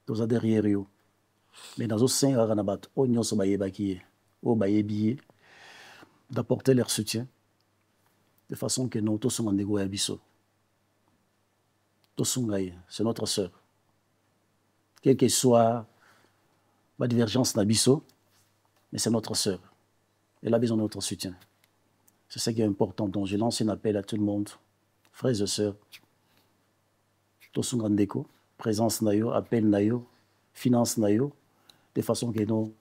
tu es derrière eux. Mais dans le sein, d'apporter leur soutien, de façon que nous, tous sommes en négo et abisso. C'est notre sœur. Quelle que soit ma divergence d'abisso, mais c'est notre sœur. Elle a besoin de notre soutien. C'est ce qui est important. Donc, je lance un appel à tout le monde, frères et sœurs, tous en déco, présence nayo, appel nayo, finance nayo, de façon que nous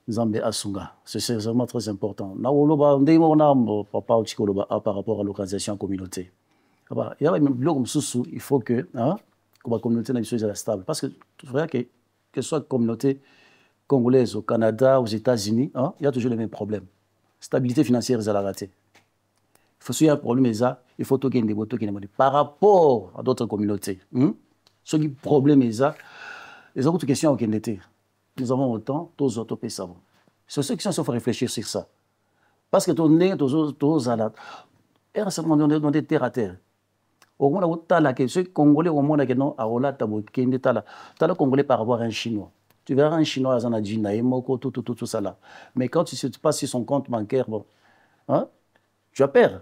Nzambe asunga. C'est vraiment très important. Par rapport à l'organisation communauté. Il y a un bloc comme sous, il faut que la communauté soit stable. Parce que tu vois que ce soit communauté congolaise au Canada, aux États-Unis, il y a toujours les mêmes problèmes. Stabilité financière, ils ont raté. Il faut qu'il y ait un problème, il faut qu'il y ait des motos qui ne par rapport à d'autres communautés. Ce qui est problème, ils ont toutes questions qui étaient. Nous avons autant, tous autres pays savants. C'est ceux qui sont fait réfléchir sur ça. Parce que ton nez, tous à la. Et récemment, on est terre à terre. Au moins, on a que ceux Congolais, au moins, non, à Ola, Tabokende, Tala Congolais par rapport à un Chinois. Tu verras un Chinois, tout ça là. Mais quand tu passes sur son compte bancaire, bon, hein, tu as peur.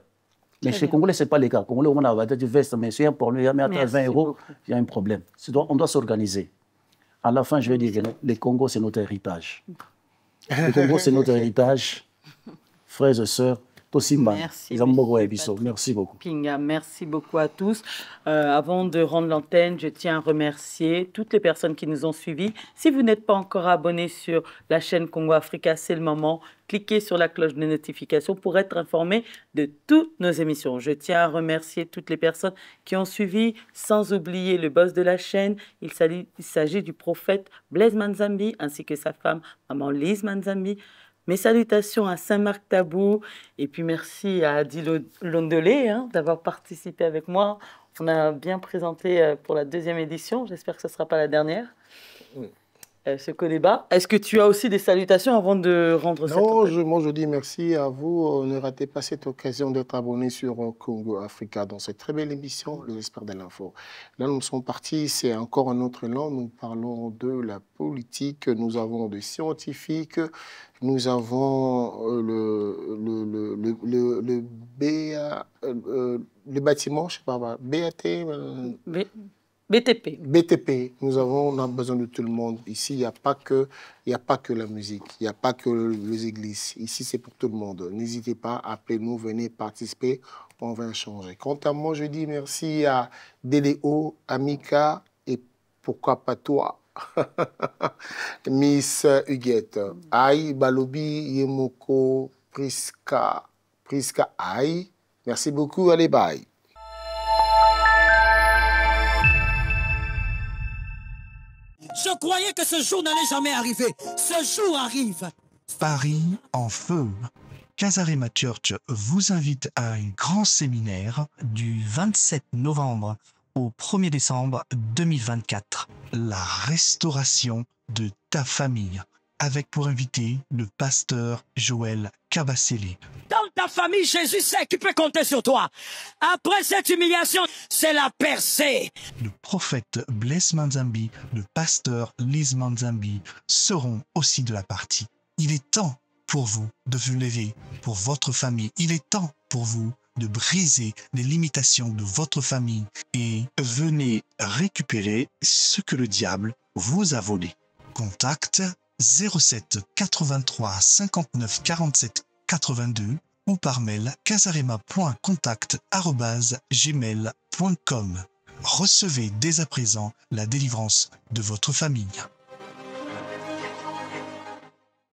Mais chez les Congolais, ce n'est pas le cas. Les Congolais, on a dit veste, mais si il y a un problème, il y a 20 €, il y a un problème. On doit s'organiser. À la fin, je vais dire que les Congos, c'est notre héritage. Le Congo, c'est notre héritage. Frères et sœurs, Tosimba. Merci, Izamboko monsieur Ebiso. Patrick Merci beaucoup. Pinga. Merci beaucoup à tous. Avant de rendre l'antenne, je tiens à remercier toutes les personnes qui nous ont suivis. Si vous n'êtes pas encore abonné sur la chaîne Congo Africa, c'est le moment. Cliquez sur la cloche de notification pour être informé de toutes nos émissions. Je tiens à remercier toutes les personnes qui ont suivi, sans oublier le boss de la chaîne. Il s'agit du prophète Blaise Manzambi ainsi que sa femme, maman Lise Manzambi. Mes salutations à Saint-Marc Tabou et puis merci à Adi Londelé d'avoir participé avec moi. On a bien présenté pour la 2e édition, j'espère que ce ne sera pas la dernière. Ce co-débat. Est-ce que tu as aussi des salutations avant de rendre cette antenne? Non, moi je dis merci à vous. Ne ratez pas cette occasion d'être abonné sur Congo Africa dans cette très belle émission, le Expert de l'info. Là, nous sommes partis, c'est encore un autre élan. Nous parlons de la politique, nous avons des scientifiques, nous avons le bâtiment, je ne sais pas, BAT. BTP. BTP, on a besoin de tout le monde. Ici, il n'y a pas que la musique, il n'y a pas que les églises. Ici, c'est pour tout le monde. N'hésitez pas, appelez-nous, venez participer, on va échanger. Quant à moi, je dis merci à DDO, Amika et pourquoi pas toi, Miss Huguette. Aïe, Balobi, Yemoko, Priska Aïe. Merci beaucoup, allez, bye. Je croyais que ce jour n'allait jamais arriver. Ce jour arrive. Paris en feu. Casarema Church vous invite à un grand séminaire du 27 novembre au 1er décembre 2024. La restauration de ta famille. Avec pour invité le pasteur Joël Kabasele. Dans ta famille, Jésus sait qu'il peut compter sur toi. Après cette humiliation, c'est la percée. Le prophète Blaise Manzambi, le pasteur Lise Manzambi seront aussi de la partie. Il est temps pour vous de vous lever pour votre famille. Il est temps pour vous de briser les limitations de votre famille et venez récupérer ce que le diable vous a volé. Contact 07 83 59 47 82 ou par mail casarema.contact@gmail.com. Recevez dès à présent la délivrance de votre famille.